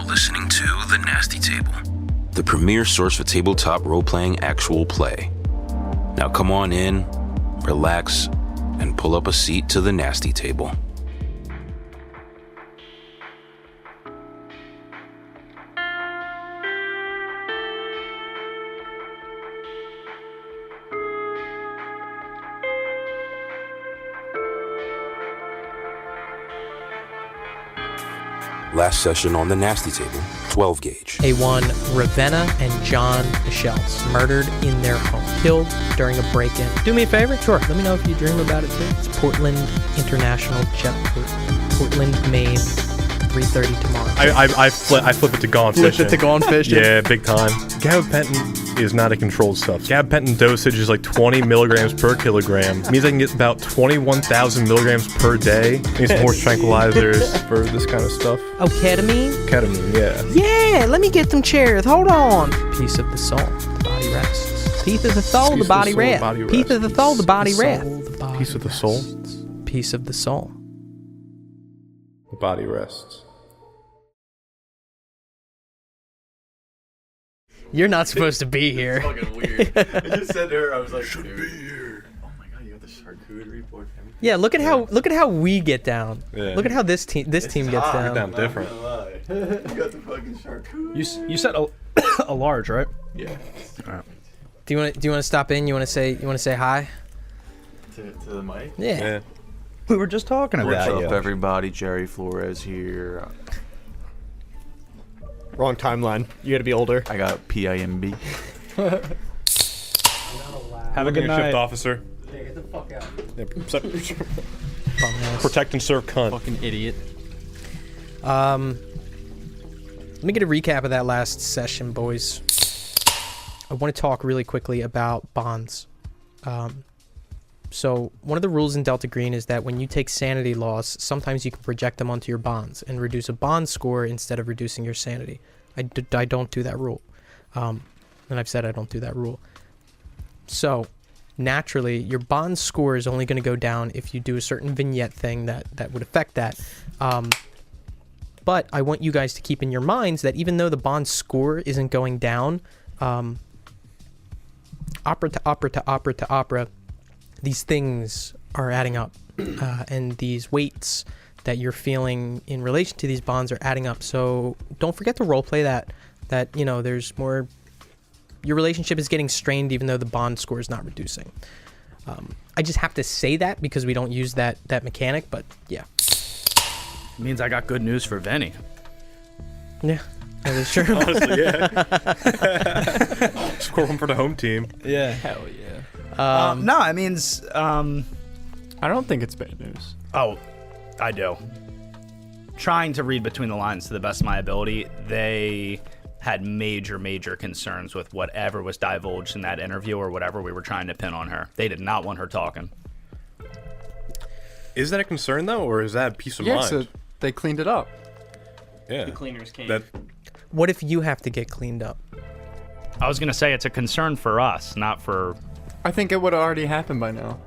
listening to The Nasty Table, the premier source for tabletop role-playing actual play. Now come on in, relax, and pull up a seat to The Nasty Table. Last session on The Nasty Table, 12 gauge. A1, Ravenna and John Michelle's murdered in their home, killed during a break-in. Do me a favor? Sure. Let me know if you dream about it too. It's Portland International Jetport, Portland, Maine, 3:30 tomorrow. I flip it to gone fishing. Flip it to gone fishing? Yeah, big time. Gabapentin is not a controlled stuff. Gabapentin dosage is like 20 milligrams per kilogram. It means I can get about 21,000 milligrams per day. It needs more tranquilizers for this kind of stuff. Oh, ketamine? Ketamine, yeah. Yeah, let me get some chairs. Hold on. Piece of the soul, the body rests. Piece of the soul, the body rests. Piece of the soul, the body rests. Piece of the soul? Piece of the soul. The body rests. You're not supposed to be here. It's fucking weird. I just said to her, I was like, should be here. Oh my god, you got the charcuterie board. Yeah, look at how we get down. Yeah. Look at how this team gets down. Down different. You got the fucking charcuterie. You said a large, right? Yeah. All right. Do you want to stop in? You want to say hi? To the mic? Yeah. We were just talking What's about up, you. everybody? Jerry Flores here. Wrong timeline. You gotta be older. I got PIMB. Have a good Shift night. officer. Yeah, get the fuck out. Protect and serve cunt. Fucking idiot. Let me get a recap of that last session, boys. I want to talk really quickly about bonds. So one of the rules in Delta Green is that when you take sanity loss, sometimes you can project them onto your bonds and reduce a bond score instead of reducing your sanity. I don't do that rule. And I've said I don't do that rule. So naturally, your bond score is only going to go down if you do a certain vignette thing that would affect that. But I want you guys to keep in your minds that even though the bond score isn't going down, opera to opera to opera to opera, these things are adding up, and these weights that you're feeling in relation to these bonds are adding up. So don't forget to roleplay that you know there's more. Your relationship is getting strained even though the bond score is not reducing. I just have to say that because we don't use that mechanic, but yeah. Means I got good news for Venny. Yeah, that is true. Honestly, yeah. Score one for the home team. Yeah. Hell yeah. No, it means I don't think it's bad news. Oh, I do. Trying to read between the lines to the best of my ability, they had major concerns with whatever was divulged in that interview or whatever we were trying to pin on her. They did not want her talking. Is that a concern though, or is that a peace of Yeah, mind? so they cleaned it up. Yeah. The cleaners came. That What if you have to get cleaned up? I was going to say it's a concern for us, not for... I think it would have already happened by now.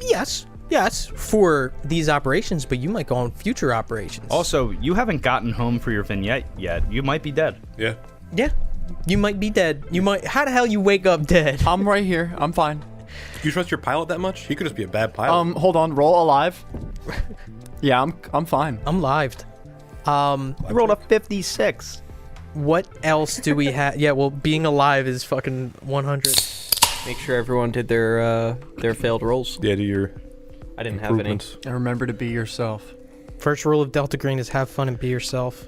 Yes, for these operations, but you might go on future operations. Also, you haven't gotten home for your vignette yet. You might be dead. yeah. Yeah, you might be dead. You might. How the hell you wake up dead? I'm right here. I'm fine. You trust your pilot that much? He could just be a bad pilot. Hold on. Roll alive. Yeah, I'm fine. I'm lived. You rolled a 56. What else do we have? Yeah, well, being alive is fucking 100. Make sure everyone did their failed rolls. Yeah, do your I didn't have any. improvements. And remember to be yourself. First rule of Delta Green is have fun and be yourself.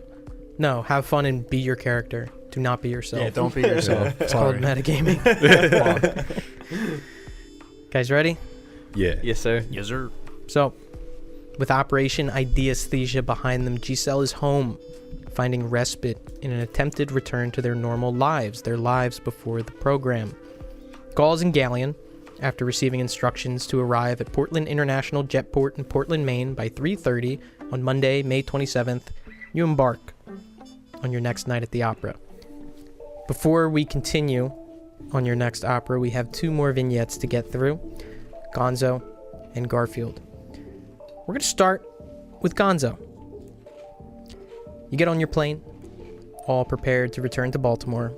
No, have fun and be your character. Do not be yourself. Yeah, don't be yourself. It's called Sorry. metagaming. Guys, ready? Yeah. Yes, sir. Yes, sir. So, with Operation Ideasthesia behind them, Giselle is home, finding respite in an attempted return to their normal lives, their lives before the program. Gauls and Galleon, after receiving instructions to arrive at Portland International Jetport in Portland, Maine by 3:30 on Monday, May 27th, you embark on your next night at the opera. Before we continue on your next opera, we have two more vignettes to get through, Gonzo and Garfield. We're going to start with Gonzo. You get on your plane, all prepared to return to Baltimore,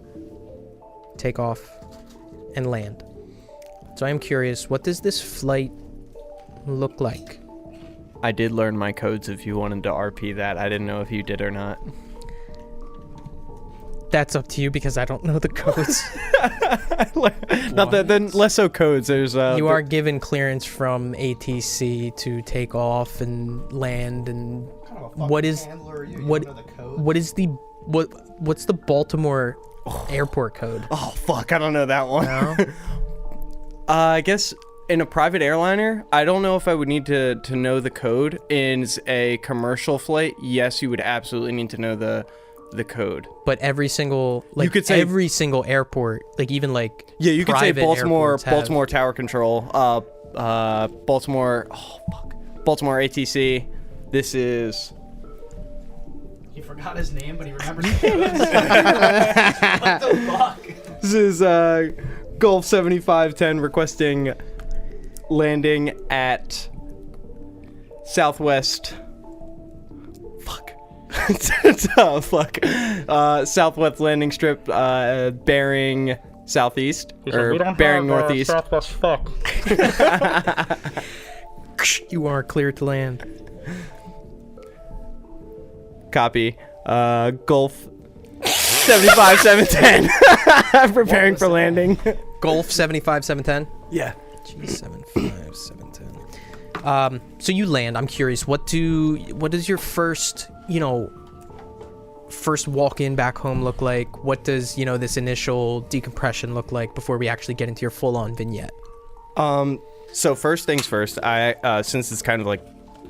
take off, and land. So I am curious, what does this flight look like? I did learn my codes if you wanted to RP that. I didn't know if you did or not. That's up to you because I don't know the codes. Not that, then less so codes. There's You are given clearance from ATC to take off and land, and what is what's the Baltimore airport code? Oh fuck, I don't know that one. No? I guess in a private airliner, I don't know if I would need to know the code. In a commercial flight, yes, you would absolutely need to know the code. But every single, like, you could say every single airport, like even like yeah, you could say private Baltimore airports have- Baltimore Tower Control, Baltimore ATC. This is He forgot his name, but he remembers the codes. What the fuck? This is Gulf 7510 requesting landing at Southwest. Southwest landing strip, bearing southeast or bearing northeast. Southwest fuck. You are clear to land. Copy. Gulf 75710. Preparing for landing. Gulf 75710. Yeah. G75710. So you land. I'm curious. What does your first walk in back home look like? What does this initial decompression look like before we actually get into your full on vignette? So first things first. I since it's kind of like,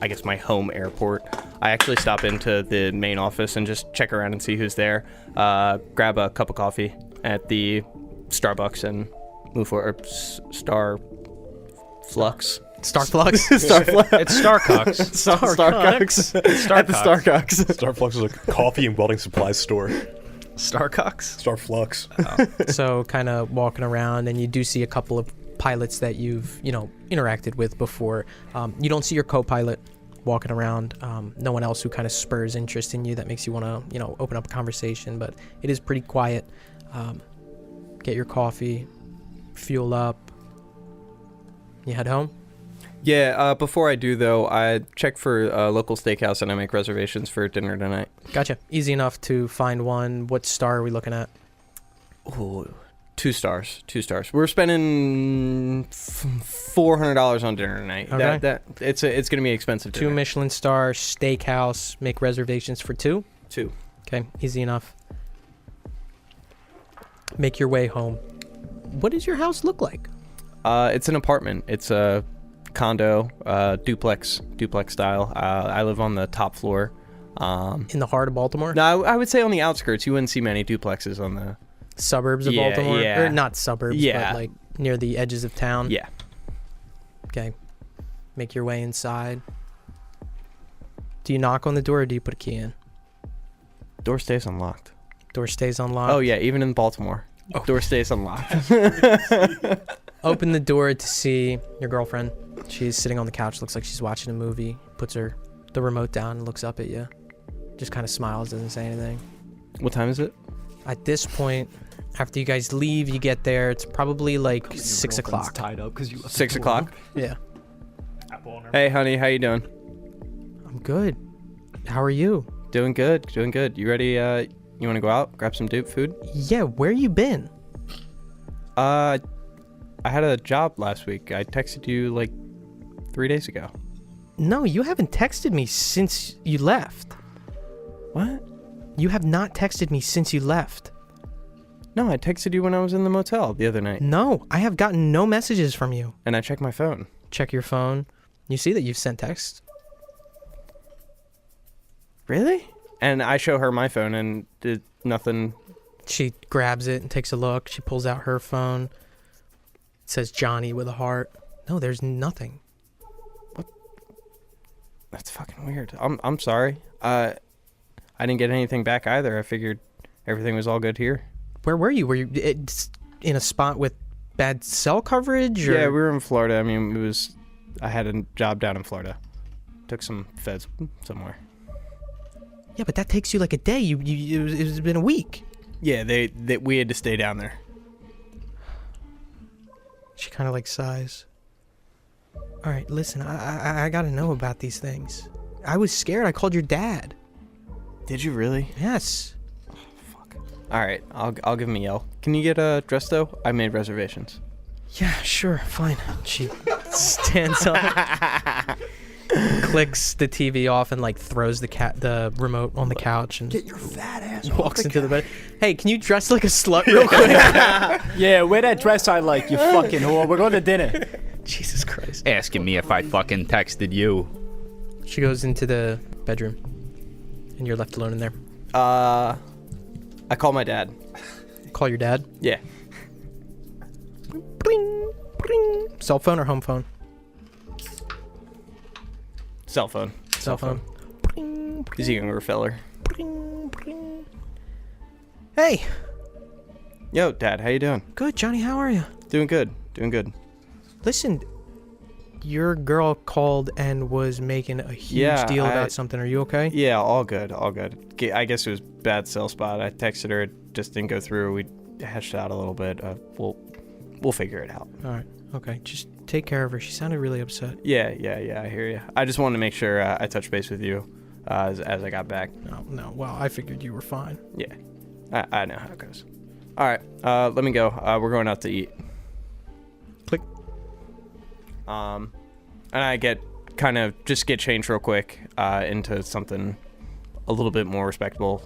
I guess, my home airport, I actually stop into the main office and just check around and see who's there. Grab a cup of coffee at the Starbucks and move forward. Starflux. Starflux. Starflux. It's Starcox. Starcox. At the Starcox. Starflux is a coffee and welding supplies store. Starcox? Starflux. So kind of walking around, and you do see a couple of pilots that you've interacted with before. You don't see your co-pilot walking around. No one else who kind of spurs interest in you that makes you want to open up a conversation, but it is pretty quiet. Get your coffee, fuel up, you head home. Yeah, before I do, though, I check for a local steakhouse and I make reservations for dinner tonight. Gotcha. Easy enough to find one. What star are we looking at? Ooh, 2 stars. 2 stars. We're spending $400 on dinner tonight. Okay. It's going to be expensive. 2 dinner. Michelin star steakhouse. Make reservations for 2? 2. Okay, easy enough. Make your way home. What does your house look like? It's an apartment. It's a condo, duplex style. I live on the top floor. In the heart of Baltimore? No, I would say on the outskirts. You wouldn't see many duplexes on the Suburbs of Yeah, Baltimore? yeah. Or not suburbs, Yeah. but like near the edges of town? Yeah. Okay. Make your way inside. Do you knock on the door or do you put a key in? Door stays unlocked. Door stays unlocked. Oh yeah, even in Baltimore, door stays unlocked. Open the door to see your girlfriend. She's sitting on the couch. Looks like she's watching a movie. Puts the remote down and looks up at you. Just kind of smiles, doesn't say anything. What time is it? At this point, after you guys leave, you get there. It's probably like 6 o'clock. Tied up because you. 6 o'clock. Yeah. Hey, honey, how you doing? I'm good. How are you? Doing good. Doing good. You ready? You want to go out, grab some dupe food? Yeah, where you been? I had a job last week. I texted you like 3 days ago. No, you haven't texted me since you left. What? You have not texted me since you left. No, I texted you when I was in the motel the other night. No, I have gotten no messages from you. And I checked my phone. Check your phone. You see that you've sent text. Really? And I show her my phone and did nothing. She grabs it and takes a look. She pulls out her phone. It says Johnny with a heart. No, there's nothing. That's fucking weird. I'm sorry. I didn't get anything back either. I figured everything was all good here. Where were you? Were you in a spot with bad cell coverage? Or? Yeah, we were in Florida. I mean, I had a job down in Florida. Took some feds somewhere. Yeah, but that takes you like a day. It's been a week. Yeah, we had to stay down there. She kind of like sighs. All right, listen, I gotta know about these things. I was scared. I called your dad. Did you really? Yes. Fuck. All right, I'll give him a yell. Can you get dressed though? I made reservations. Yeah, sure, fine. She stands up, clicks the TV off, and like throws the remote on the couch and Get your fat ass. walks into the bed. Hey, can you dress like a slut real quick? Yeah, wear that dress I like, you fucking whore. We're going to dinner. Jesus Christ. Asking me if I fucking texted you. She goes into the bedroom, and you're left alone in there. I call my dad. Call your dad. Yeah. Bring, bring. Cell phone or home phone? Cell phone. Cell phone. Bring, He's a younger feller. bring, bring. Hey, Yo, Dad, how you doing? good, Johnny. How are you? Doing good. Doing good. Listen, your girl called and was making a huge Yeah, deal about something. Are you okay? Yeah, all good. All good. I guess it was bad cell spot. I texted her. It just didn't go through. We hashed it out a little bit. We'll figure it out. All right. Okay. Just take care of her. She sounded really upset. Yeah. I hear you. I just wanted to make sure I touched base with you as I got back. No. Well, I figured you were fine. Yeah. I know how it goes. All right. Let me go. We're going out to eat. Click. And I get changed real quick into something a little bit more respectable.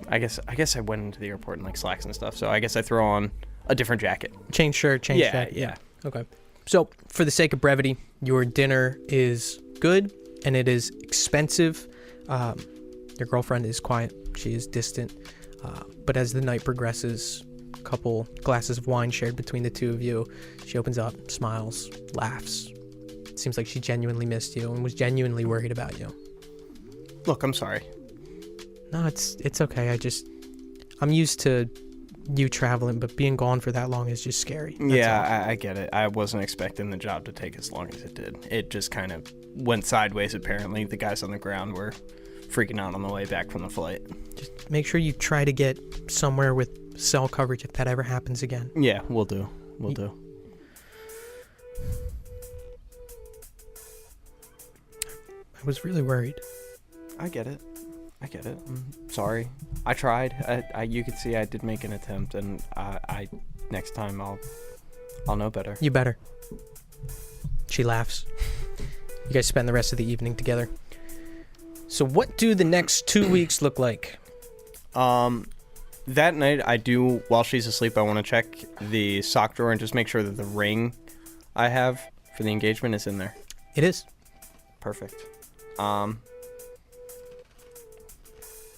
I guess I went into the airport in like slacks and stuff, so I guess I throw on a different jacket. Change shirt, change jacket. Yeah. Okay. So, for the sake of brevity, your dinner is good and it is expensive. Your girlfriend is quiet. She is distant. But as the night progresses, a couple glasses of wine shared between the two of you, she opens up, smiles, laughs. It seems like she genuinely missed you and was genuinely worried about you. Look, I'm sorry. No, it's okay. I'm used to you traveling, but being gone for that long is just scary. That's all. I get it. I wasn't expecting the job to take as long as it did. It just kind of went sideways, apparently. The guys on the ground were freaking out on the way back from the flight. Just make sure you try to get somewhere with cell coverage if that ever happens again. Yeah, we'll do. We'll do. I was really worried. I get it. I'm sorry. I tried. You could see I did make an attempt, and I next time I'll know better. You better. She laughs. You guys spend the rest of the evening together. So what do the next 2 weeks look like? That night I do, while she's asleep, I want to check the sock drawer and just make sure that the ring I have for the engagement is in there. It is. Perfect.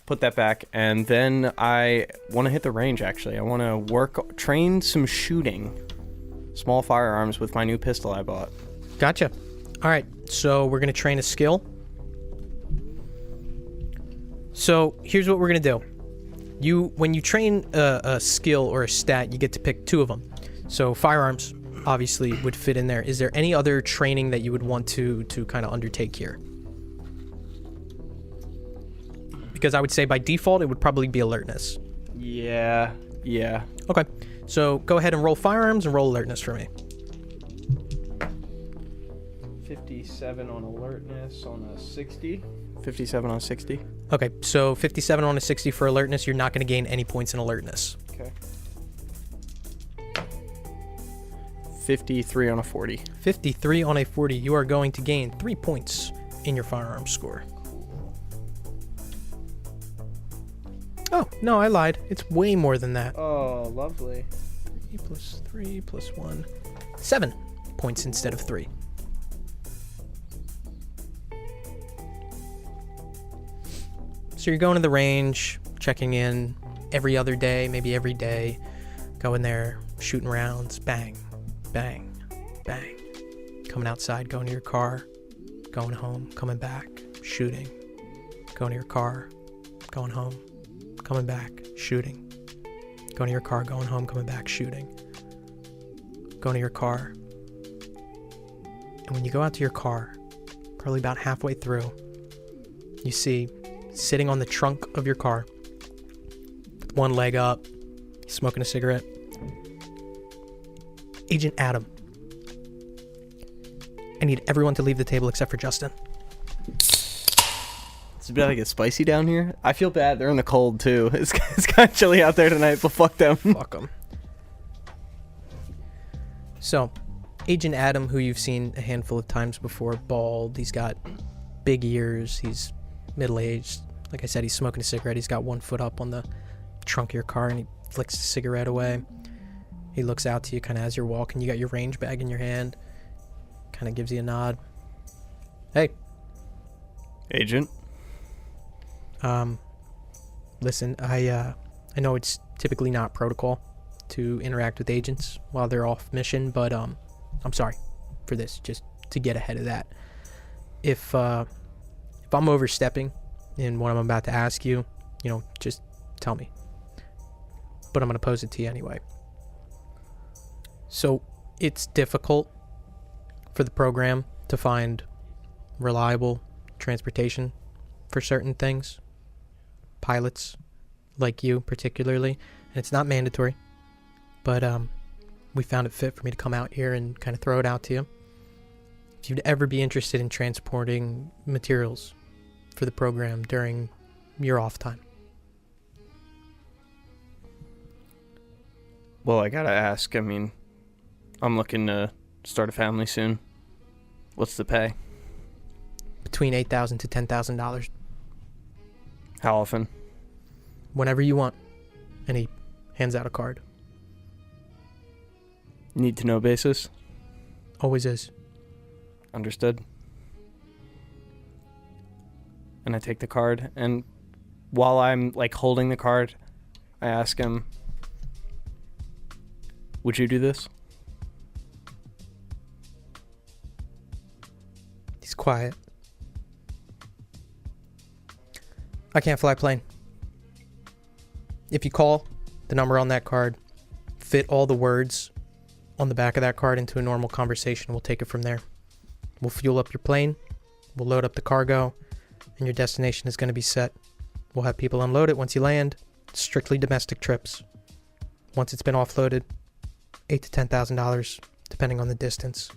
Put that back, and then I want to hit the range, actually. I want to train some shooting. Small firearms with my new pistol I bought. Gotcha. All right, so we're going to train a skill. So here's what we're going to do. When you train a skill or a stat, you get to pick two of them. So firearms obviously would fit in there. Is there any other training that you would want to kind of undertake here? Because I would say by default, it would probably be alertness. Yeah. Okay, so go ahead and roll firearms and roll alertness for me. 57 on alertness on a 60. 57 on 60. Okay, so 57 on a 60 for alertness. You're not going to gain any points in alertness. Okay. 53 on a 40. 53 on a 40. You are going to gain 3 points in your firearms score. Oh, no, I lied. It's way more than that. Oh, lovely. 3 plus 3 plus 1. 7 points instead of 3. So you're going to the range, checking in every other day, maybe every day. Going there, shooting rounds, bang, bang, bang. Coming outside, going to your car, going home, coming back, shooting. Going to your car, going home, coming back, shooting. Going to your car, going home, coming back, shooting. Going to your car. And when you go out to your car, probably about halfway through, you see sitting on the trunk of your car, with one leg up, smoking a cigarette. Agent Adam. I need everyone to leave the table except for Justin. It's about to get spicy down here. I feel bad. They're in the cold, too. It's kind of chilly out there tonight, but fuck them. Fuck them. So, Agent Adam, who you've seen a handful of times before, bald. He's got big ears. He's middle-aged. Like I said, he's smoking a cigarette. He's got one foot up on the trunk of your car, and he flicks the cigarette away. He looks out to you kind of as you're walking. You got your range bag in your hand. Kind of gives you a nod. Hey. Agent? Listen, I know it's typically not protocol to interact with agents while they're off mission, but I'm sorry for this, just to get ahead of that. If I'm overstepping in what I'm about to ask you, just tell me. But I'm going to pose it to you anyway. So, it's difficult for the program to find reliable transportation for certain things. Pilots, like you particularly. And it's not mandatory. But we found it fit for me to come out here and kind of throw it out to you. If you'd ever be interested in transporting materials for the program during your off time. Well, I gotta ask. I mean, I'm looking to start a family soon. What's the pay? Between $8,000 to $10,000. How often? Whenever you want. And he hands out a card. Need to know basis? Always is. Understood. And I take the card, and while I'm holding the card, I ask him, would you do this? He's quiet. I can't fly a plane. If you call the number on that card, fit all the words on the back of that card into a normal conversation, we'll take it from there. We'll fuel up your plane, we'll load up the cargo, and your destination is going to be set. We'll have people unload it once you land. Strictly domestic trips. Once it's been offloaded, $8,000 to $10,000, depending on the distance.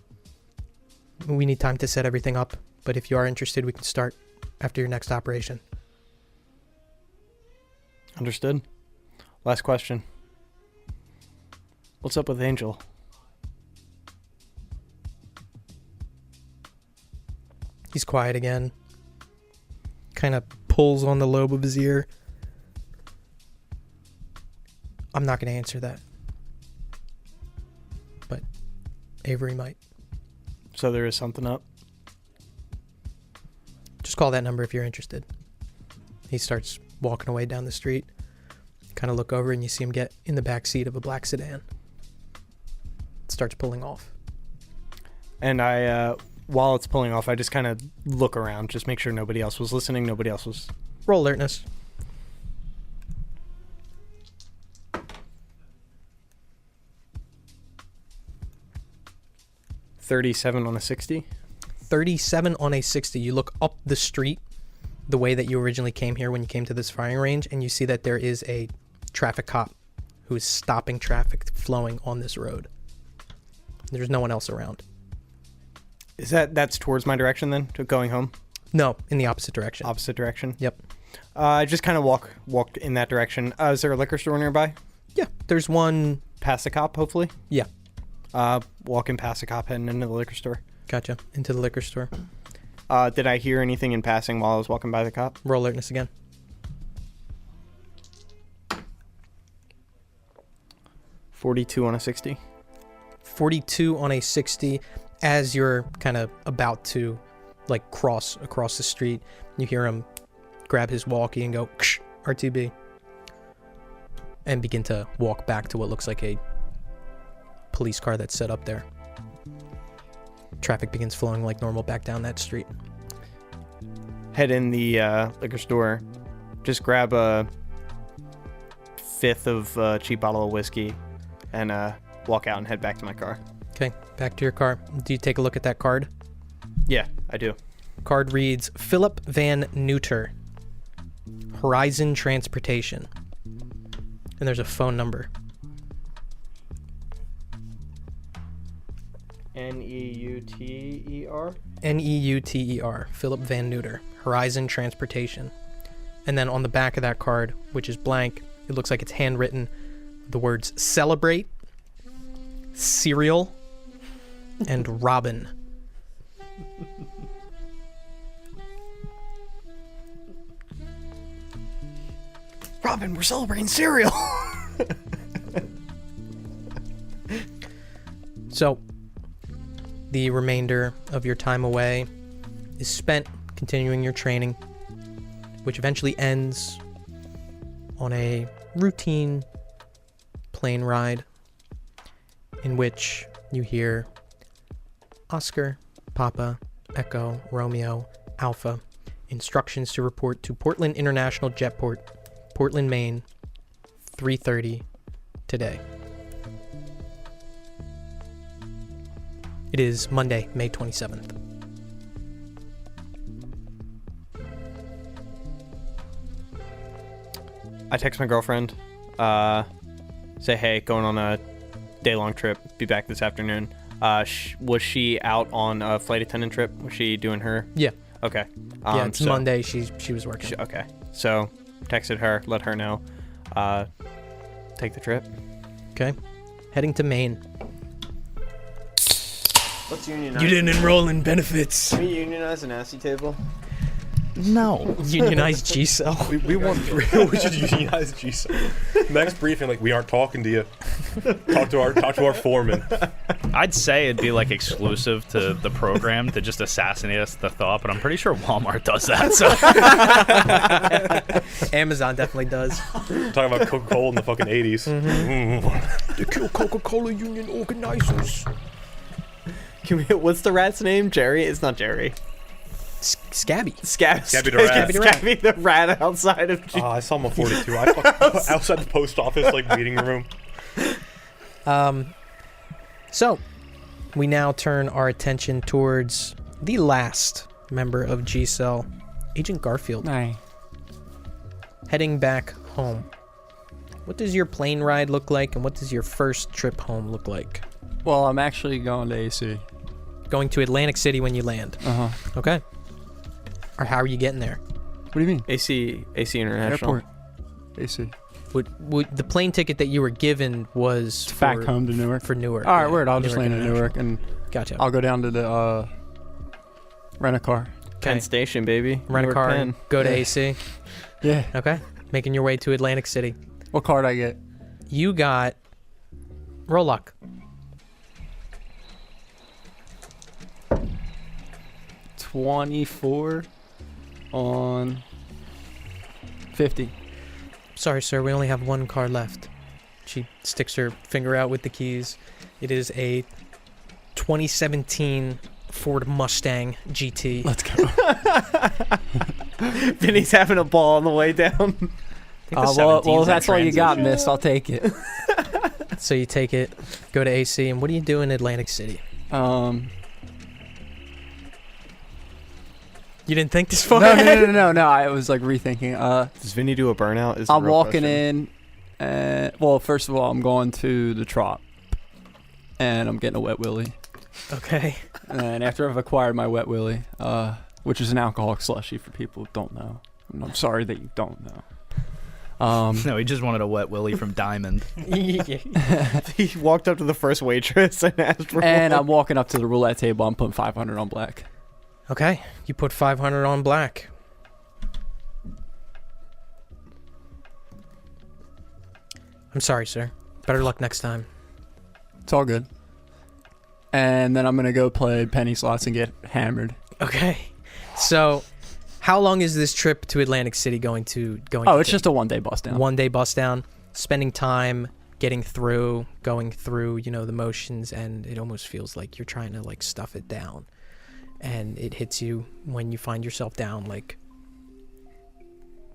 We need time to set everything up, but if you are interested, we can start after your next operation. Understood. Last question. What's up with Angel? He's quiet again. Kind of pulls on the lobe of his ear. I'm not going to answer that. But Avery might. So there is something up? Just call that number if you're interested. He starts walking away down the street. Kind of look over and you see him get in the back seat of a black sedan. Starts pulling off. And I, while it's pulling off, I just kind of look around, just make sure nobody else was listening, nobody else was... Roll alertness. $37 on a 60. 37 on a 60. You look up the street the way that you originally came here when you came to this firing range, and you see that there is a traffic cop who is stopping traffic flowing on this road. There's no one else around. Is that's towards my direction then, to going home? No, in the opposite direction. Opposite direction? Yep. I just kind of walked in that direction. Is there a liquor store nearby? Yeah, there's one. Past the cop, hopefully? Yeah. Walking past the cop, heading into the liquor store. Gotcha. Into the liquor store. Did I hear anything in passing while I was walking by the cop? Roll alertness again. 42 on a 60. 42 on a 60. As you're kind of about to cross across the street, you hear him grab his walkie and go Ksh, RTB, and begin to walk back to what looks like a police car that's set up there. Traffic begins flowing like normal back down that street. Head in the liquor store, just grab a fifth of cheap bottle of whiskey, and walk out and head back to my car. Okay, back to your car. Do you take a look at that card? Yeah, I do. Card reads Philip Van Neuter. Horizon Transportation. And there's a phone number. Neuter. Neuter. Philip Van Neuter. Horizon Transportation. And then on the back of that card, which is blank, it looks like it's handwritten, the words celebrate, cereal, and Robin. Robin, we're celebrating cereal. So, the remainder of your time away is spent continuing your training, which eventually ends on a routine plane ride in which you hear Oscar, Papa, Echo, Romeo, Alpha, instructions to report to Portland International Jetport, Portland, Maine, 3:30 today. It is Monday, May 27th. I text my girlfriend, say, hey, going on a day-long trip, be back this afternoon. Was she out on a flight attendant trip? Was she doing her? Yeah. Okay. Yeah, it's Monday. She was working. Okay. So, texted her, let her know. Take the trip. Okay. Heading to Maine. Let's unionize. You didn't enroll in benefits. Can we unionize a nasty table? No. Unionize G-Cell. We want we should unionize G-Cell. Next briefing, like, we aren't talking to you. Talk to our foreman. I'd say it'd be like exclusive to the program to just assassinate us the thought, but I'm pretty sure Walmart does that. So Amazon definitely does. Talking about Coca-Cola in the fucking 80s. The Kill Coca-Cola Union organizers. What's the rat's name? Jerry? It's not Jerry. Scabby. Scabby the rat. Scabby the rat outside of G. I saw him on 42. Outside the post office, like, meeting room. So, we now turn our attention towards the last member of G-Cell, Agent Garfield. Aye. Heading back home. What does your plane ride look like, and what does your first trip home look like? Well, I'm actually going to AC. Going to Atlantic City when you land. Uh-huh. Okay. Or how are you getting there? What do you mean? AC International. Airport. AC. Would the plane ticket that you were given was It's back home to Newark. for Newark? All right, yeah, word. I'll just land in International. Newark, and Gotcha. I'll go down to the rent a car. Penn Okay. Station, baby. Rent a Newark car Penn. and go to AC. Yeah. Okay. Making your way to Atlantic City. What card I get? You got roll luck. 24 on 50. Sorry, sir. We only have one card left. She sticks her finger out with the keys. It is a 2017 Ford Mustang GT. Let's go. Vinny's having a ball on the way down. I think the Well, 17's that's all you got, transition. miss. I'll take it. So you take it, go to AC, and what do you do in Atlantic City? You didn't think this far? No. I was like rethinking. Does Vinny do a burnout? Is the I'm real walking question. in. Well, first of all, I'm going to the Trop, and I'm getting a wet willy. Okay. And after I've acquired my wet willy, which is an alcoholic slushy for people who don't know, and I'm sorry that you don't know. no, he just wanted a wet willy from Diamond. He walked up to the first waitress and asked for And one. I'm walking up to the roulette table. I'm putting 500 on black. Okay. You put 500 on black. I'm sorry, sir. Better luck next time. It's all good. And then I'm gonna go play penny slots and get hammered. Okay. So, how long is this trip to Atlantic City going to Oh, it's take? just a 1 day bust down. 1 day bust down, spending time getting through, going through, the motions, and it almost feels like you're trying to like stuff it down. And it hits you when you find yourself down like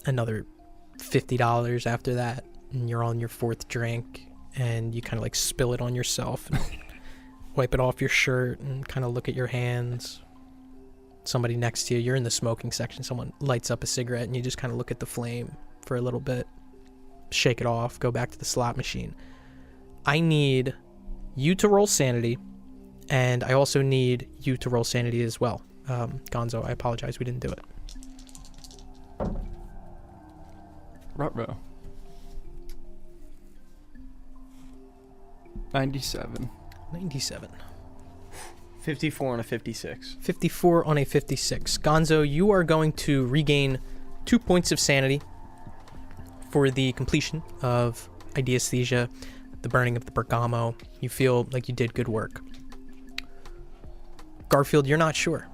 another $50 after that, and you're on your fourth drink, and you kind of like spill it on yourself and wipe it off your shirt and kind of look at your hands. somebody next to you. You're in the smoking section. Someone lights up a cigarette and you just kind of look at the flame for a little bit, shake it off, go back to the slot machine. I need you to roll sanity, and I also need you to roll sanity as well. Gonzo, I apologize, we didn't do it. Ruh-roh. 97. 97. 54 and a 56. 54 on a 56. Gonzo, you are going to regain 2 points of sanity for the completion of ideesthesia, the burning of the Bergamo. You feel like you did good work. Garfield, you're not sure.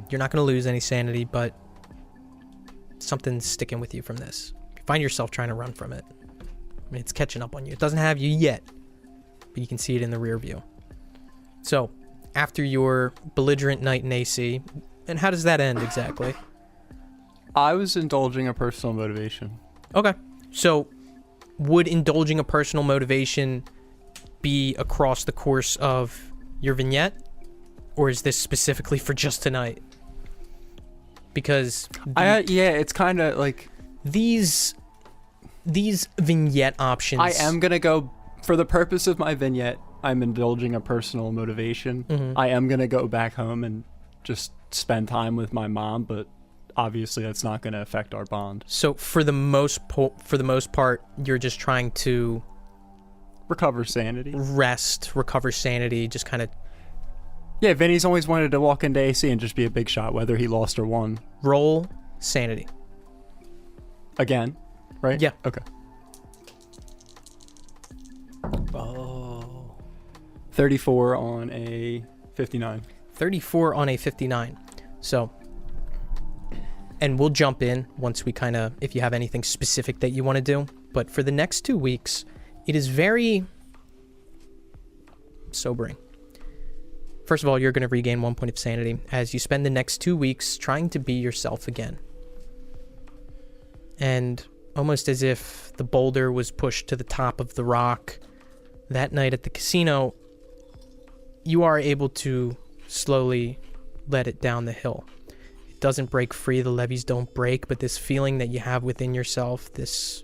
You're not going to lose any sanity, but something's sticking with you from this. You find yourself trying to run from it. I mean, it's catching up on you. It doesn't have you yet, but you can see it in the rear view. So, after your belligerent night in AC, and how does that end exactly? I was indulging a personal motivation. Okay. So, would indulging a personal motivation be across the course of your vignette? Or is this specifically for just tonight? Because yeah, it's kind of like these vignette options. I am gonna go for the purpose of my vignette. I'm indulging a personal motivation. Mhm. I am gonna go back home and just spend time with my mom, but obviously that's not gonna affect our bond. So for the most part, you're just trying to Recover sanity. rest, recover sanity, just kind of Yeah, Vinny's always wanted to walk into AC and just be a big shot, whether he lost or won. roll sanity. Again, right? Yeah. Okay. Oh. 34 on a 59. 34 on a 59. So, and we'll jump in once we kind of, if you have anything specific that you want to do. But for the next 2 weeks, it is very sobering. First of all, you're going to regain 1 point of sanity as you spend the next 2 weeks trying to be yourself again. And almost as if the boulder was pushed to the top of the rock that night at the casino, you are able to slowly let it down the hill. It doesn't break free, the levees don't break, but this feeling that you have within yourself, this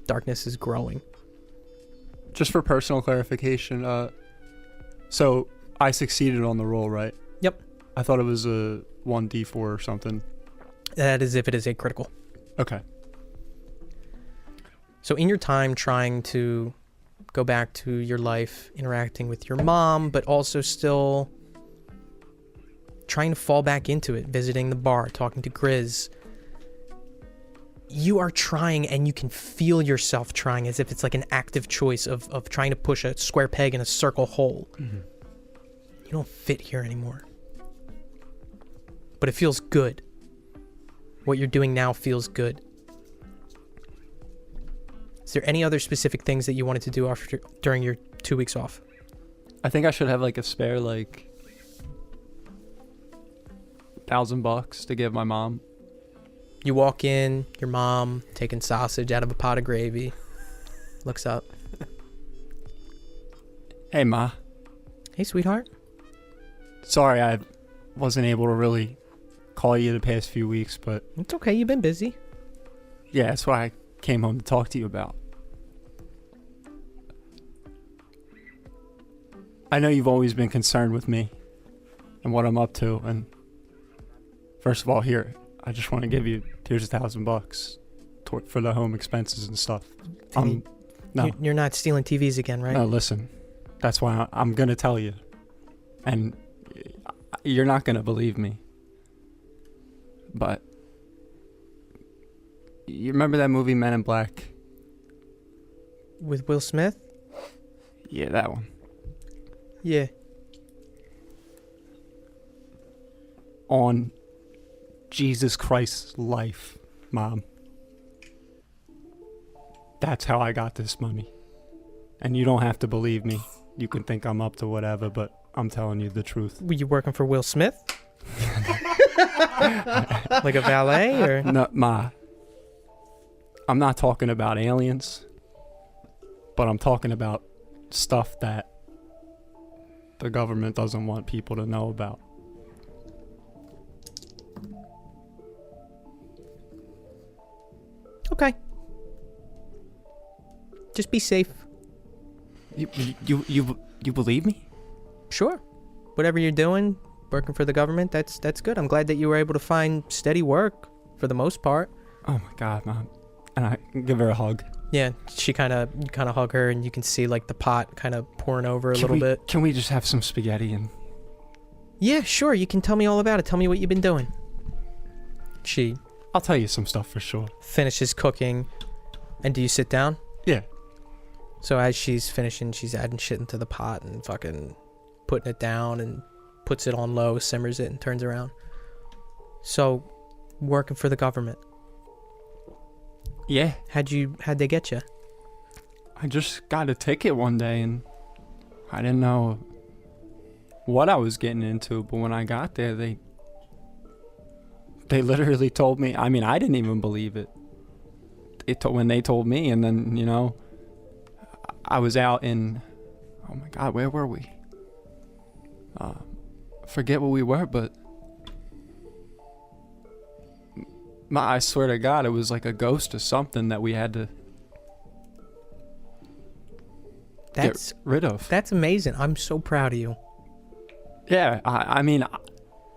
darkness is growing. Just for personal clarification, so I succeeded on the roll, right? Yep. I thought it was a 1d4 or something. That is if it is a critical. Okay. So in your time trying to go back to your life, interacting with your mom, but also still trying to fall back into it, visiting the bar, talking to Grizz, you are trying, and you can feel yourself trying as if it's like an active choice of trying to push a square peg in a circle hole. Mm-hmm. You don't fit here anymore. But it feels good. What you're doing now feels good. Is there any other specific things that you wanted to do during your 2 weeks off? I think I should have like a spare like $1,000 to give my mom. You walk in, your mom taking sausage out of a pot of gravy, looks up. Hey, Ma. Hey, sweetheart. Sorry I wasn't able to really call you the past few weeks, but It's okay, you've been busy. yeah, that's what I came home to talk to you about. I know you've always been concerned with me and what I'm up to, and first of all, here, I just want to give you, here's $1,000 for the home expenses and stuff. No, You're not stealing TVs again, right? no, listen, that's why I'm going to tell you, and you're not going to believe me, but you remember that movie Men in Black? With Will Smith? Yeah, that one. Yeah. On Jesus Christ's life, Mom. That's how I got this money. And you don't have to believe me. You can think I'm up to whatever, but I'm telling you the truth. Were you working for Will Smith? Like a valet, or? No, Ma. I'm not talking about aliens, but I'm talking about stuff that the government doesn't want people to know about. Okay. Just be safe. You believe me? Sure. Whatever you're doing, working for the government, that's good. I'm glad that you were able to find steady work for the most part. Oh my God, Mom. And I give her a hug. Yeah, you kind of hug her, and you can see like the pot kind of pouring over a little bit. Can we just have some spaghetti and... Yeah, sure. You can tell me all about it. Tell me what you've been doing. She I'll tell you some stuff for sure. finishes cooking, and do you sit down? Yeah. So as she's finishing, she's adding shit into the pot and fucking putting it down and puts it on low, simmers it, and turns around. So, working for the government. Yeah. How'd they get you? I just got a ticket one day and I didn't know what I was getting into, but when I got there, they literally told me. I mean, I didn't even believe it. When they told me, and then, you know, I was out in, oh my God, where were we? Forget what we were, but I swear to God, it was like a ghost or something that we had to get rid of. That's amazing. I'm so proud of you. Yeah, I mean,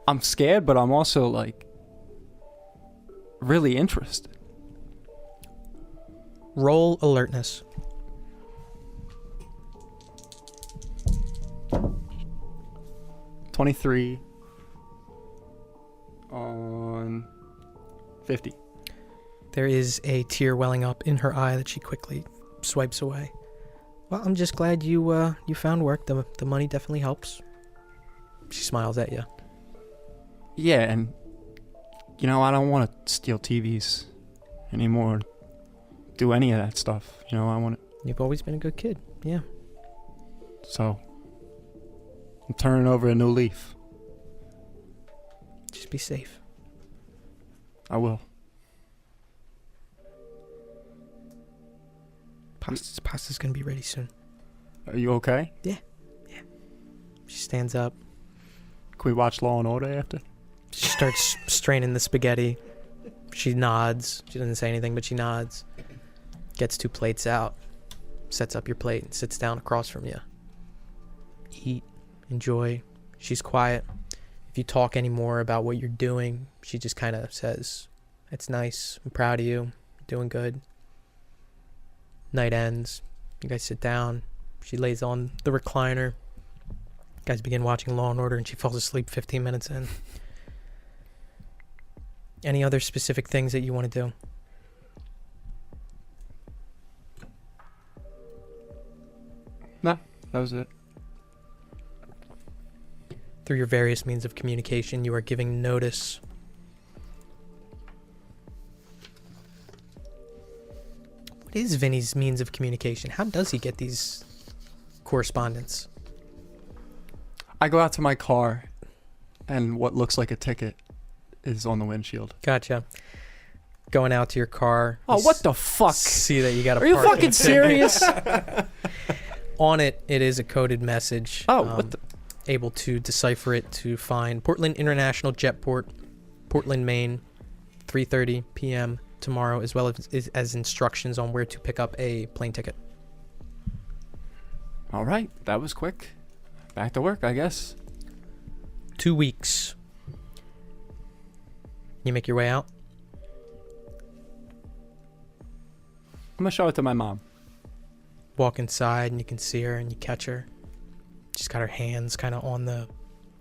I'm scared, but I'm also like really interested. Roll alertness. $23 on 50. There is a tear welling up in her eye that she quickly swipes away. Well, I'm just glad you found work. The money definitely helps. She smiles at you. Yeah, and you know, I don't want to steal TVs anymore. Do any of that stuff. You know, I want to. You've always been a good kid. Yeah. So I'm turning over a new leaf. Just be safe. I will. Pasta's gonna be ready soon. Are you okay? Yeah. She stands up. Can we watch Law and Order after? She starts straining the spaghetti. She nods. She doesn't say anything, but she nods. Gets 2 plates out. Sets up your plate and sits down across from you. Eat. Enjoy. She's quiet. If you talk any more about what you're doing, she just kind of says, "It's nice. I'm proud of you. Doing good." Night ends. You guys sit down. She lays on the recliner. You guys begin watching Law and Order, and she falls asleep 15 minutes in. Any other specific things that you want to do? No, that was it. Through your various means of communication, you are giving notice. What is Vinny's means of communication? How does he get these correspondence? I go out to my car, and what looks like a ticket is on the windshield. Gotcha. Going out to your car. Oh, what the fuck? See that you got a Are you parking fucking ticket. serious? On it is a coded message. Oh, what the... Able to decipher it to find Portland International Jetport, Portland, Maine, 3:30 p.m. tomorrow, as well as instructions on where to pick up a plane ticket. All right, that was quick. Back to work, I guess. 2 weeks. You make your way out? I'm gonna show it to my mom. Walk inside and you can see her and you catch her. She's got her hands kind of on the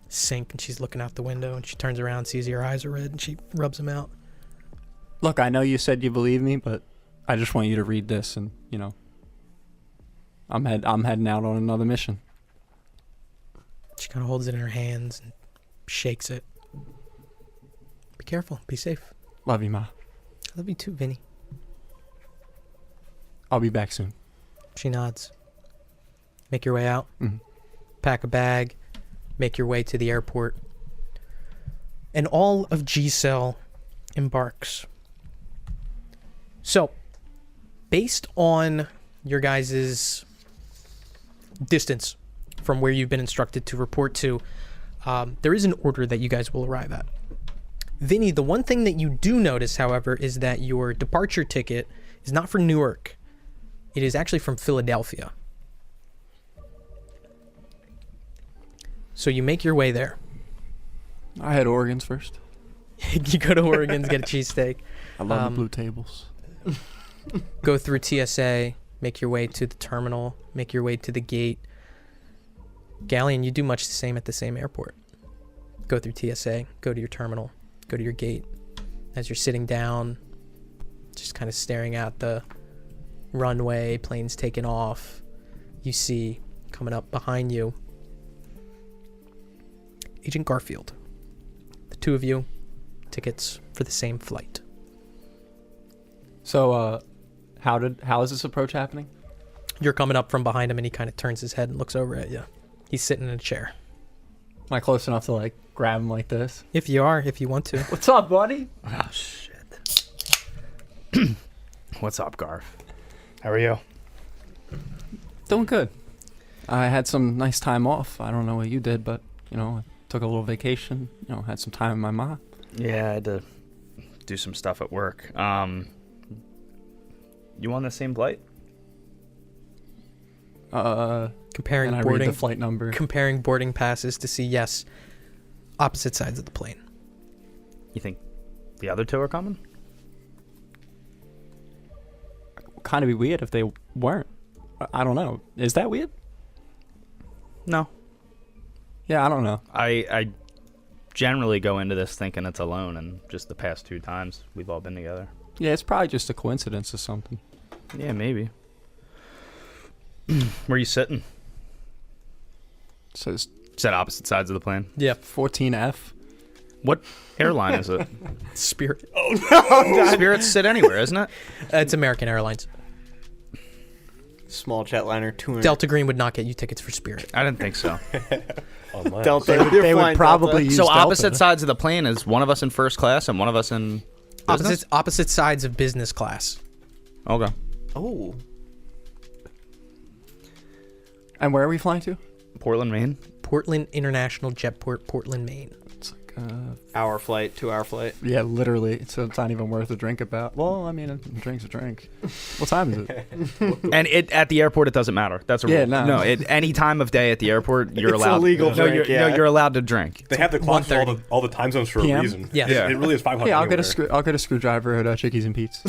sink and she's looking out the window and she turns around, sees your eyes are red and she rubs them out. Look, I know you said you believe me, but I just want you to read this and, you know, I'm heading out on another mission. She kind of holds it in her hands and shakes it. Be careful. Be safe. Love you, Ma. I love you too, Vinny. I'll be back soon. She nods. Make your way out. Mm-hmm. Pack a bag. Make your way to the airport. And all of G-Cell embarks. So, based on your guys' distance from where you've been instructed to report to, there is an order that you guys will arrive at. Vinny, the one thing that you do notice, however, is that your departure ticket is not for Newark. It is actually from Philadelphia. So you make your way there. I had Oregon's first. You go to Oregon's, get a cheesesteak. I love the blue tables. Go through TSA, make your way to the terminal, make your way to the gate. Galleon, you do much the same at the same airport. Go through TSA, go to your terminal, go to your gate. As you're sitting down, just kind of staring at the runway, planes taking off, you see coming up behind you Agent Garfield. The two of you, tickets for the same flight. So, how is this approach happening? You're coming up from behind him and he kind of turns his head and looks over at you. He's sitting in a chair. Am I close enough to like grab him like this? If you want to. What's up, buddy? Oh, shit. What's up, Garf? How are you? Doing good. I had some nice time off. I don't know what you did, but I took a little vacation. Had some time with my mom. Yeah, I had to do some stuff at work. You on the same flight? Comparing and I boarding read the flight number. Comparing boarding passes to see, yes, opposite sides of the plane. You think the other two are coming? Kind of be weird if they weren't. I don't know. Is that weird? No. Yeah, I don't know. I generally go into this thinking it's alone, and just the past 2 times we've all been together. Yeah, it's probably just a coincidence or something. Yeah, maybe. Where are you sitting? So it's Set opposite sides of the plane. Yeah. 14F. What airline is it? Spirit. Spirit's sit anywhere, isn't it? It's American Airlines. Small jetliner, 200. Delta Green would not get you tickets for Spirit. I didn't think so. Delta. They would probably use So Delta. opposite sides of the plane is one of us in first class and one of us in business? Opposite sides of business class. Okay. Oh. And where are we flying to? Portland, Maine. Portland International Jetport, Portland, Maine. It's like Hour flight, 2-hour flight. yeah, literally. So it's not even worth a drink about. Well, I mean, a drink's a drink. What time is it? And at the airport, it doesn't matter. That's a Yeah, rule. no. Any time of day at the airport, you're It's allowed. illegal No, drink, you're, no, yeah. you're allowed to drink. They have the clocks for all the time zones for a PM? reason. Yes. Yeah. It really is 500. Hey, I'll get a screwdriver at Chickies and Pete's.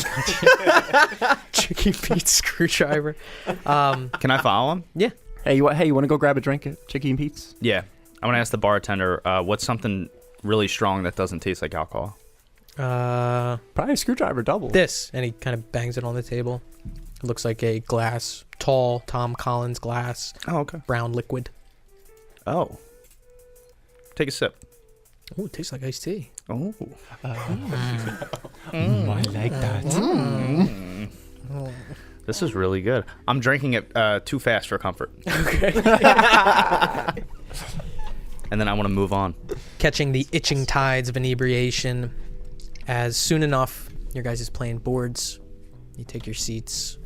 Chicky Pete screwdriver. Can I follow him? Yeah. Hey, you want to go grab a drink at Chickie and Pete's? Yeah. I want to ask the bartender, what's something really strong that doesn't taste like alcohol? Probably a screwdriver double. This. And he kind of bangs it on the table. It looks like a glass, tall Tom Collins glass, Oh, okay. brown liquid. Oh. Take a sip. Oh, it tastes like iced tea. Oh. I like that. This is really good. I'm drinking it too fast for comfort. Okay. And then I want to move on. Catching the itching tides of inebriation, as soon enough, your guys' plane boards, you take your seats,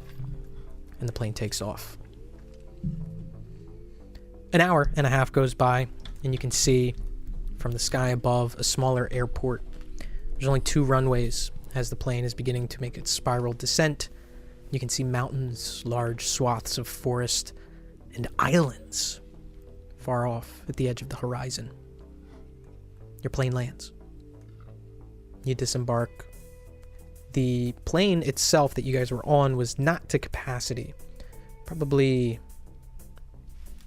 and the plane takes off. An hour and a half goes by, and you can see from the sky above a smaller airport. There's only 2 runways as the plane is beginning to make its spiral descent. You can see mountains, large swaths of forest, and islands far off at the edge of the horizon. Your plane lands. You disembark. The plane itself that you guys were on was not to capacity. Probably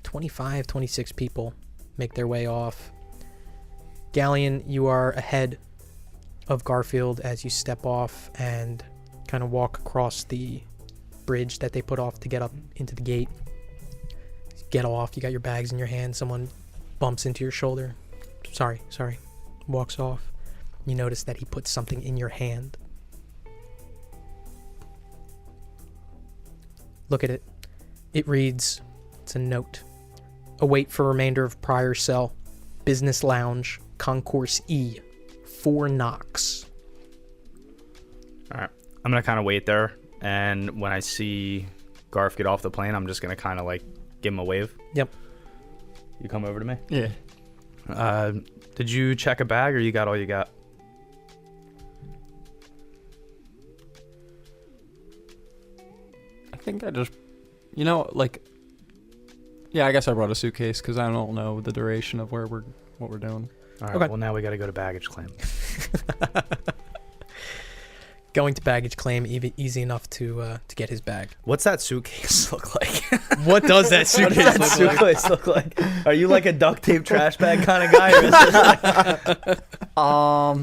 25, 26 people make their way off. Galleon, you are ahead of Garfield as you step off and kind of walk across the bridge that they put off to get up into the gate. Get off, you got your bags in your hand, someone bumps into your shoulder. Sorry. Walks off. You notice that he puts something in your hand. Look at it. It reads, it's a note. Await for remainder of prior cell. Business lounge, concourse E. 4 knocks. All right. I'm going to kind of wait there. And when I see Garf get off the plane, I'm just going to kind of like give him a wave. Yep. You come over to me? Yeah. Did you check a bag or you got all you got? think I just, like, yeah, I guess I brought a suitcase because I don't know the duration of what we're doing. All right. Okay. Well, now we got to go to baggage claim. Going to baggage claim, easy enough to get his bag. What's that suitcase look like? What does that What does that suitcase look like? Are you like a duct tape trash bag kind of guy? Or is this like...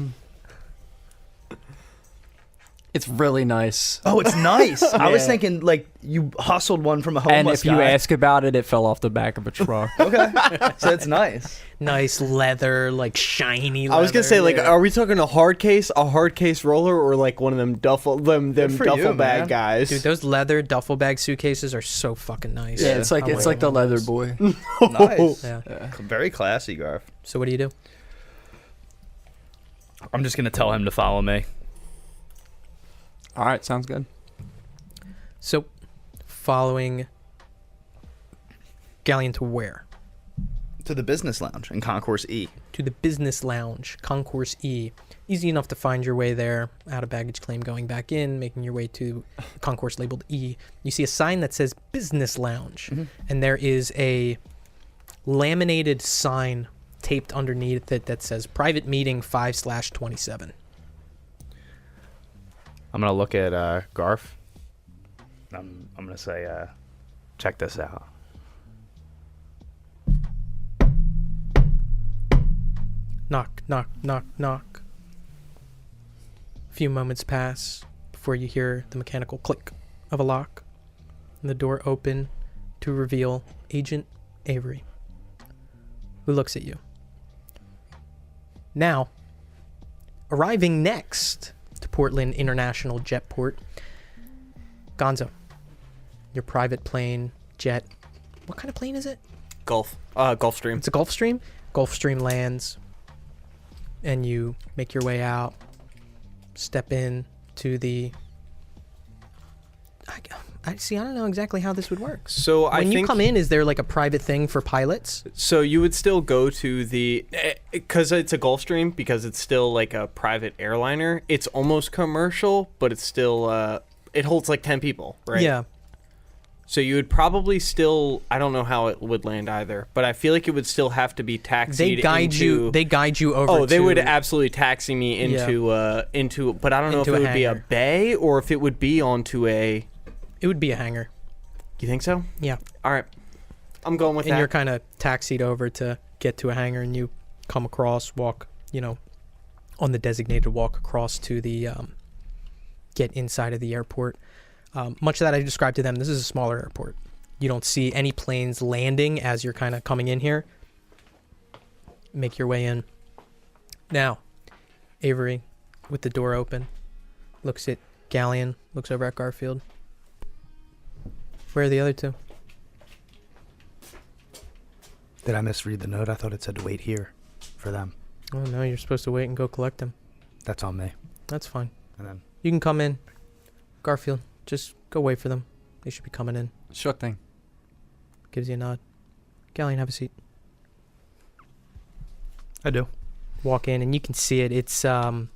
It's really nice. Oh, it's nice. I was Yeah. thinking like you hustled one from a homeless And if you guy. ask about it, it fell off the back of a truck. Okay, so it's nice. Nice leather, like shiny leather. I was gonna say, like, yeah. are we talking a hard case roller, or like one of them duffel for duffel you, bag man. guys? Dude, those leather duffel bag suitcases are so fucking nice. Yeah, it's like I'm it's waiting like the on leather those. boy. Nice. Yeah. Very classy, Garf. So what do you do? I'm just gonna tell him to follow me. All right, sounds good. So, following Galleon to where? To the business lounge in Concourse E. To the business lounge, Concourse E. Easy enough to find your way there, out of baggage claim, going back in, making your way to concourse labeled E. You see a sign that says business lounge, and there is a laminated sign taped underneath it that says private meeting 5/27. I'm gonna look at Garf. I'm gonna say, check this out. Knock, knock, knock, knock. A few moments pass before you hear the mechanical click of a lock, and the door open to reveal Agent Avery, who looks at you. Now, arriving next to Portland International Jetport, Gonzo, your private plane, jet. What kind of plane is it? Gulfstream. It's a Gulfstream. Gulfstream lands, and you make your way out, step in to the... I don't know exactly how this would work. So I When think you come in, is there like a private thing for pilots? So you would still go to the, because it's a Gulfstream, because it's still like a private airliner. It's almost commercial, but it's still it holds like 10 people, right? Yeah. So you would probably still, I don't know how it would land either, but I feel like it would still have to be taxied. They guide you over. Oh, they to, would absolutely taxi me into but I don't know if Into it a would be a hangar. bay or if it would be onto a. It would be a hangar. You think so? Yeah. All right, I'm going with And that. you're kind of taxied over to get to a hangar, and you come across, walk, on the designated walk across to the, get inside of the airport. Much of that I described to them, this is a smaller airport. You don't see any planes landing as you're kind of coming in here. Make your way in. Now, Avery, with the door open, looks at Galleon, looks over at Garfield. Where are the other two? Did I misread the note? I thought it said to wait here for them. Oh, no, you're supposed to wait and go collect them. That's on me. That's fine. And then You can come in. Garfield, just go wait for them. They should be coming in. Sure thing. Gives you a nod. Galleon, have a seat. I do. Walk in and you can see it. It's a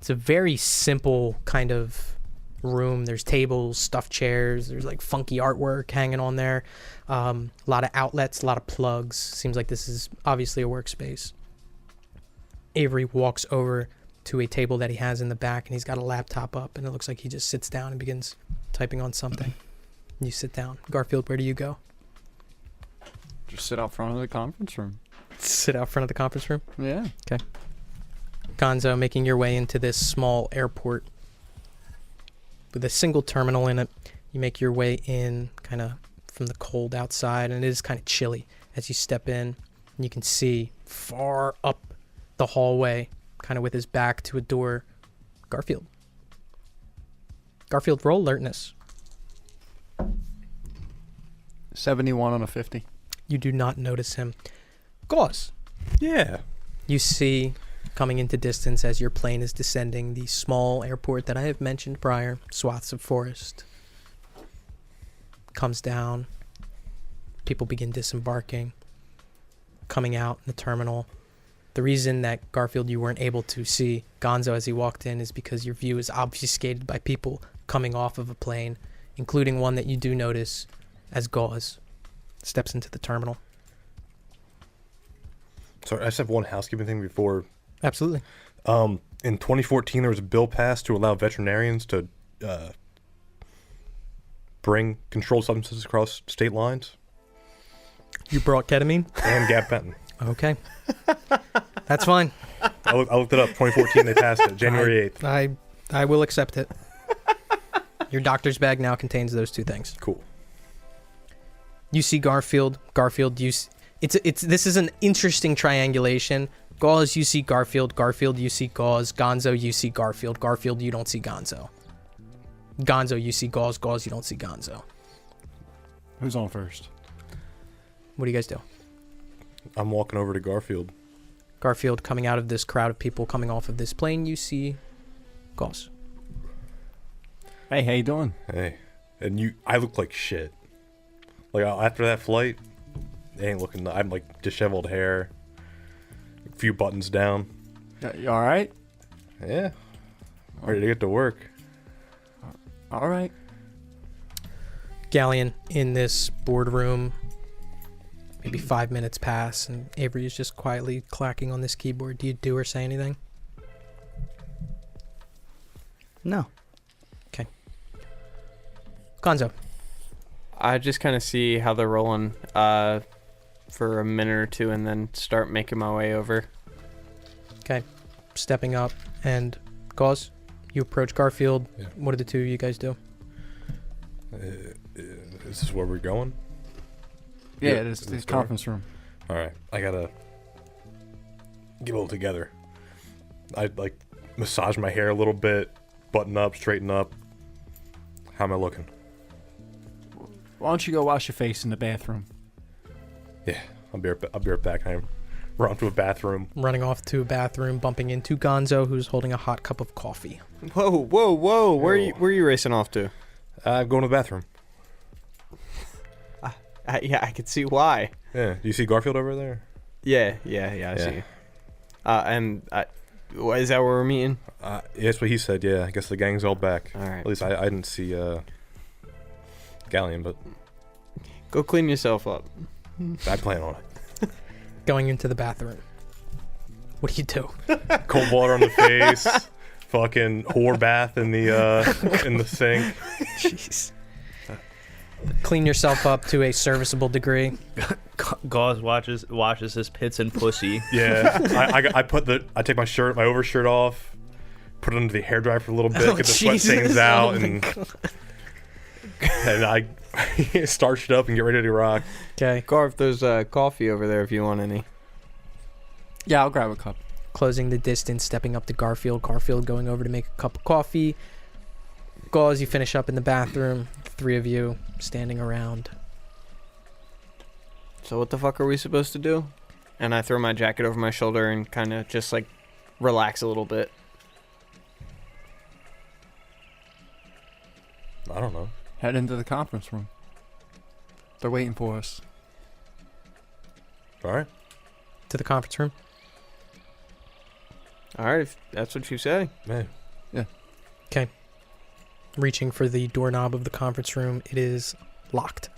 very simple kind of room. There's tables, stuffed chairs. There's like funky artwork hanging on there. A lot of outlets, a lot of plugs. Seems like this is obviously a workspace. Avery walks over to a table that he has in the back, and he's got a laptop up, and it looks like he just sits down and begins typing on something. You sit down. Garfield, where do you go? Just sit out front of the conference room. Sit out front of the conference room. Yeah. Gonzo, making your way into this small airport with a single terminal in it. You make your way in kind of from the cold outside, and it is kind of chilly as you step in. And you can see far up the hallway, kind of with his back to a door, Garfield. Garfield, roll alertness. 71 on a 50. You do not notice him. Gauze. Yeah. You see, coming into distance as your plane is descending, the small airport that I have mentioned prior, swaths of forest. Comes down. People begin disembarking. Coming out in the terminal. The reason that, Garfield, you weren't able to see Gonzo as he walked in is because your view is obfuscated by people coming off of a plane including one that you do notice as Gauze steps into the terminal. Sorry, I just have one housekeeping thing before. Absolutely. In 2014, there was a bill passed to allow veterinarians to bring controlled substances across state lines. You brought ketamine? And gabapentin. Okay. That's fine. I looked it up. 2014, they passed it. January 8th. I will accept it. Your doctor's bag now contains those two things. Cool. You see Garfield. Garfield, this is an interesting triangulation. Gauze, you see Garfield. Garfield, you see Gauze. Gonzo, you see Garfield. Garfield, you don't see Gonzo. Gonzo, you see Gauze. Gauze, you don't see Gonzo. Who's on first? What do you guys do? I'm walking over to Garfield. Garfield, coming out of this crowd of people coming off of this plane, you see Gauze. Hey, how you doing? Hey. And I look like shit. Like, after that flight, it ain't looking... I'm like disheveled hair. A few buttons down. You all right? Yeah. Ready to get to work. All right. Galleon, in this boardroom, maybe 5 minutes pass, and Avery is just quietly clacking on this keyboard. Do you do or say anything? No. Okay. Gonzo. I just kind of see how they're rolling for a minute or two and then start making my way over. Okay. Stepping up, and Gauze, you approach Garfield. Yeah. What do the two of you guys do? Is this where we're going? Yeah, Yeah, it's to the the store. conference room. All right. I gotta get it all together. I'd like massage my hair a little bit, button up, straighten up. How am I looking? Why don't you go wash your face in the bathroom? Yeah, I'll be right back. I run to a bathroom. Running off to a bathroom, bumping into Gonzo, who's holding a hot cup of coffee. Whoa, whoa, whoa! Where are you racing off to? I'm going to the bathroom. Yeah, I could see why. Yeah, do you see Garfield over there? Yeah, I see. And is that where we're meeting? Yeah, that's what he said. Yeah, I guess the gang's all back. All right. At least I didn't see Galleon, but Go clean yourself up. I plan on it. Going into the bathroom. What do you do? Cold water on the face. Fucking whore bath in the sink. Jeez. Clean yourself up to a serviceable degree. Gauze washes his pits and pussy. Yeah, I take my overshirt off, put it under the hairdryer for a little bit, get the sweat Jesus. stains out, Oh my and God. and I starch it up and get ready to rock. Okay. Garf, there's coffee over there if you want any. Yeah, I'll grab a cup. Closing the distance, stepping up to Garfield. Garfield going over to make a cup of coffee. Gauze, you finish up in the bathroom. The three of you standing around. So what the fuck are we supposed to do? And I throw my jacket over my shoulder and kind of just like relax a little bit. I don't know. Head into the conference room. They're waiting for us. All right. To the conference room. All right, if that's what you say. Man. Okay. Reaching for the doorknob of the conference room. It is locked.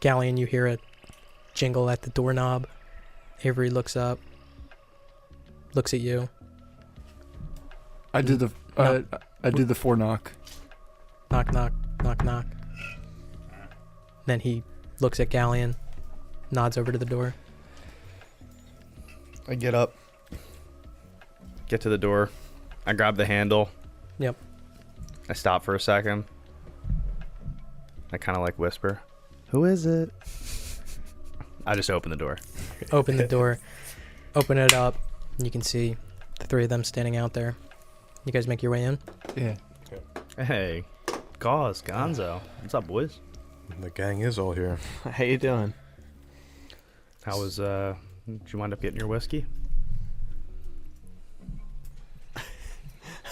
Galleon, you hear a jingle at the doorknob. Avery looks up. Looks at you. I do the No. I do the 4 knock. Knock, knock, knock, knock. Then he looks at Galleon. Nods over to the door. I get up, get to the door. I grab the handle. Yep. I stop for a second. I kind of like whisper, "Who is it?" I just open the door. Open the door. Open it up. And you can see the three of them standing out there. You guys make your way in. Yeah. Hey, Gauze, Gonzo. What's up, boys? The gang is all here. How you doing? How was, did you wind up getting your whiskey?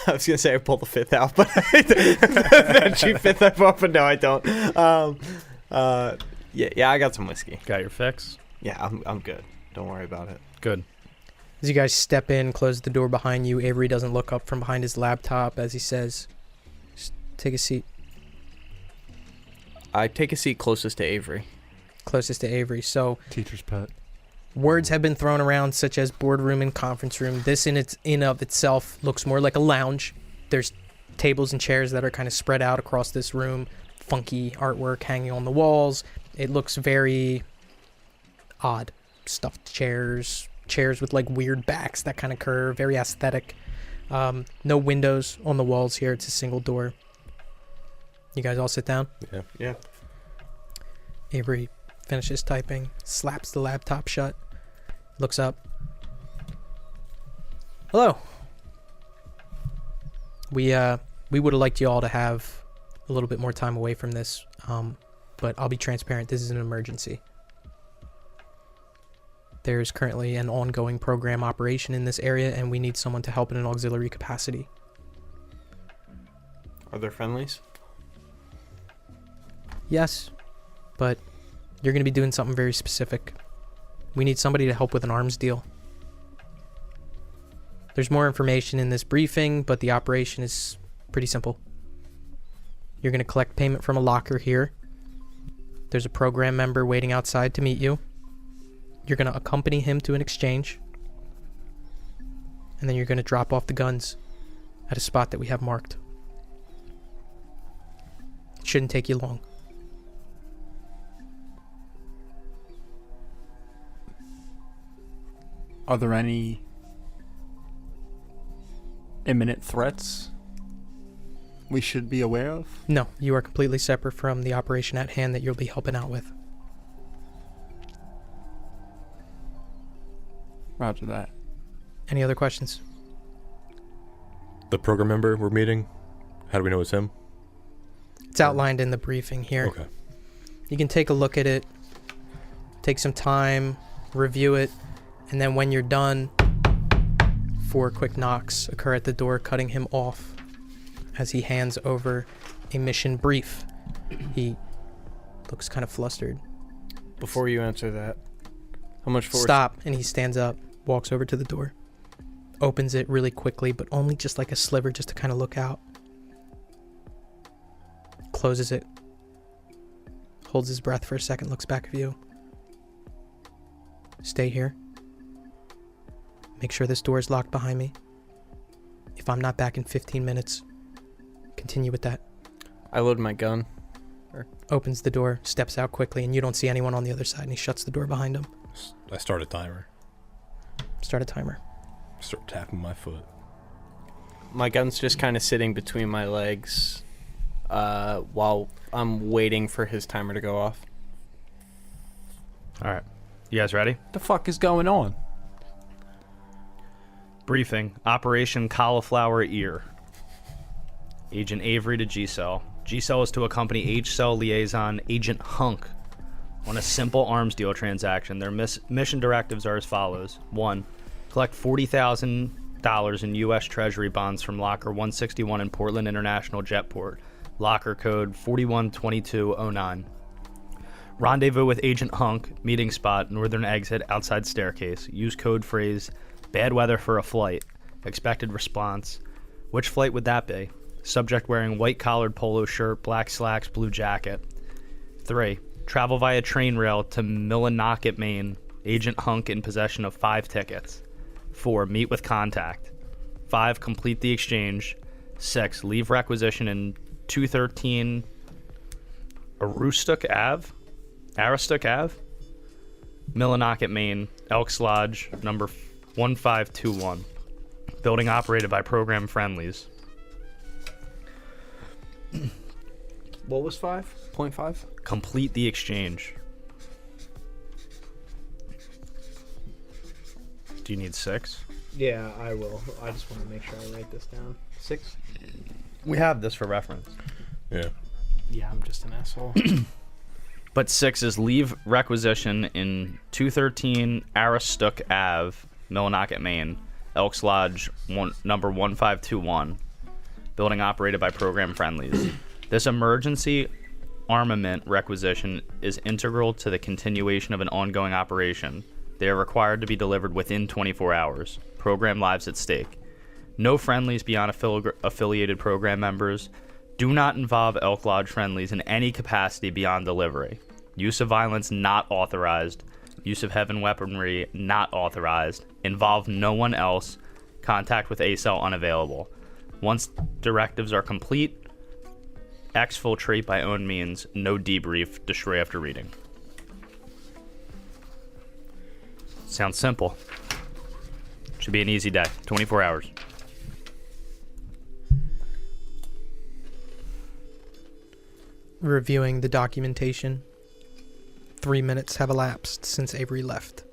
I was gonna say I pulled the fifth out, but that cheap fifth I bought, but no, I don't. Yeah, I got some whiskey. Got your fix? Yeah, I'm good. Don't worry about it. Good. As you guys step in, close the door behind you, Avery doesn't look up from behind his laptop as he says, Take a seat. I take a seat closest to Avery. Closest to Avery. So Teacher's pet. words have been thrown around such as boardroom and conference room. This in of itself looks more like a lounge. There's tables and chairs that are kind of spread out across this room. Funky artwork hanging on the walls. It looks very odd. Stuffed chairs with like weird backs that kind of curve. Very aesthetic. No windows on the walls here. It's a single door. You guys all sit down? Yeah. Avery finishes typing, slaps the laptop shut, looks up. Hello. We would have liked you all to have a little bit more time away from this, but I'll be transparent. This is an emergency. There's currently an ongoing program operation in this area, and we need someone to help in an auxiliary capacity. Are there friendlies? Yes, but you're going to be doing something very specific. We need somebody to help with an arms deal. There's more information in this briefing, but the operation is pretty simple. You're going to collect payment from a locker here. There's a program member waiting outside to meet you. You're going to accompany him to an exchange. And then you're going to drop off the guns at a spot that we have marked. It shouldn't take you long. Are there any imminent threats we should be aware of? No, you are completely separate from the operation at hand that you'll be helping out with. Roger that. Any other questions? The program member we're meeting, how do we know it's him? It's outlined in the briefing here. Okay. You can take a look at it, take some time, review it, and then when you're done, 4 quick knocks occur at the door, cutting him off as he hands over a mission brief. He looks kind of flustered. Before you answer that, how much force? Stop, and he stands up, walks over to the door, opens it really quickly, but only just like a sliver, just to kind of look out. Closes it, holds his breath for a second, looks back at you. Stay here. Make sure this door is locked behind me. If I'm not back in 15 minutes, continue with that. I load my gun. Opens the door, steps out quickly, and you don't see anyone on the other side, and he shuts the door behind him. I start a timer. Start a timer. Start tapping my foot. My gun's just kind of sitting between my legs while I'm waiting for his timer to go off. All right. You guys ready? The fuck is going on? Briefing. Operation Cauliflower Ear. Agent Avery to G-Cell. G-Cell is to accompany H-Cell liaison Agent Hunk on a simple arms deal transaction. Their mission directives are as follows. 1. Collect $40,000 in U.S. Treasury bonds from Locker 161 in Portland International Jetport. Locker code 412209. Rendezvous with Agent Hunk. Meeting spot, northern exit, outside staircase. Use code phrase, bad weather for a flight. Expected response. Which flight would that be? Subject wearing white collared polo shirt, black slacks, blue jacket. 3. Travel via train rail to Millinocket, Maine. Agent Hunk in possession of 5 tickets. 4. Meet with contact. 5. Complete the exchange. 6. Leave requisition in 213 Aroostook Ave? Millinocket, Maine. Elks Lodge, number 1521. Building operated by Program Friendlies. What was 5.5? Complete the exchange. Do you need 6? Yeah, I will. I just want to make sure I write this down. 6? We have this for reference. Yeah. Yeah, I'm just an asshole. But 6 is leave requisition in 213 Aroostook Ave, Millinocket, Maine. Elks Lodge, number 1521. Building operated by Program Friendlies. This emergency armament requisition is integral to the continuation of an ongoing operation. They are required to be delivered within 24 hours. Program lives at stake. No friendlies beyond affiliated program members. Do not involve Elk Lodge friendlies in any capacity beyond delivery. Use of violence not authorized. Use of heavy weaponry not authorized. Involve no one else. Contact with ACEL unavailable. Once directives are complete, exfiltrate by own means. No debrief. Destroy after reading. Sounds simple. Should be an easy day. 24 hours. Reviewing the documentation. 3 minutes have elapsed since Avery left.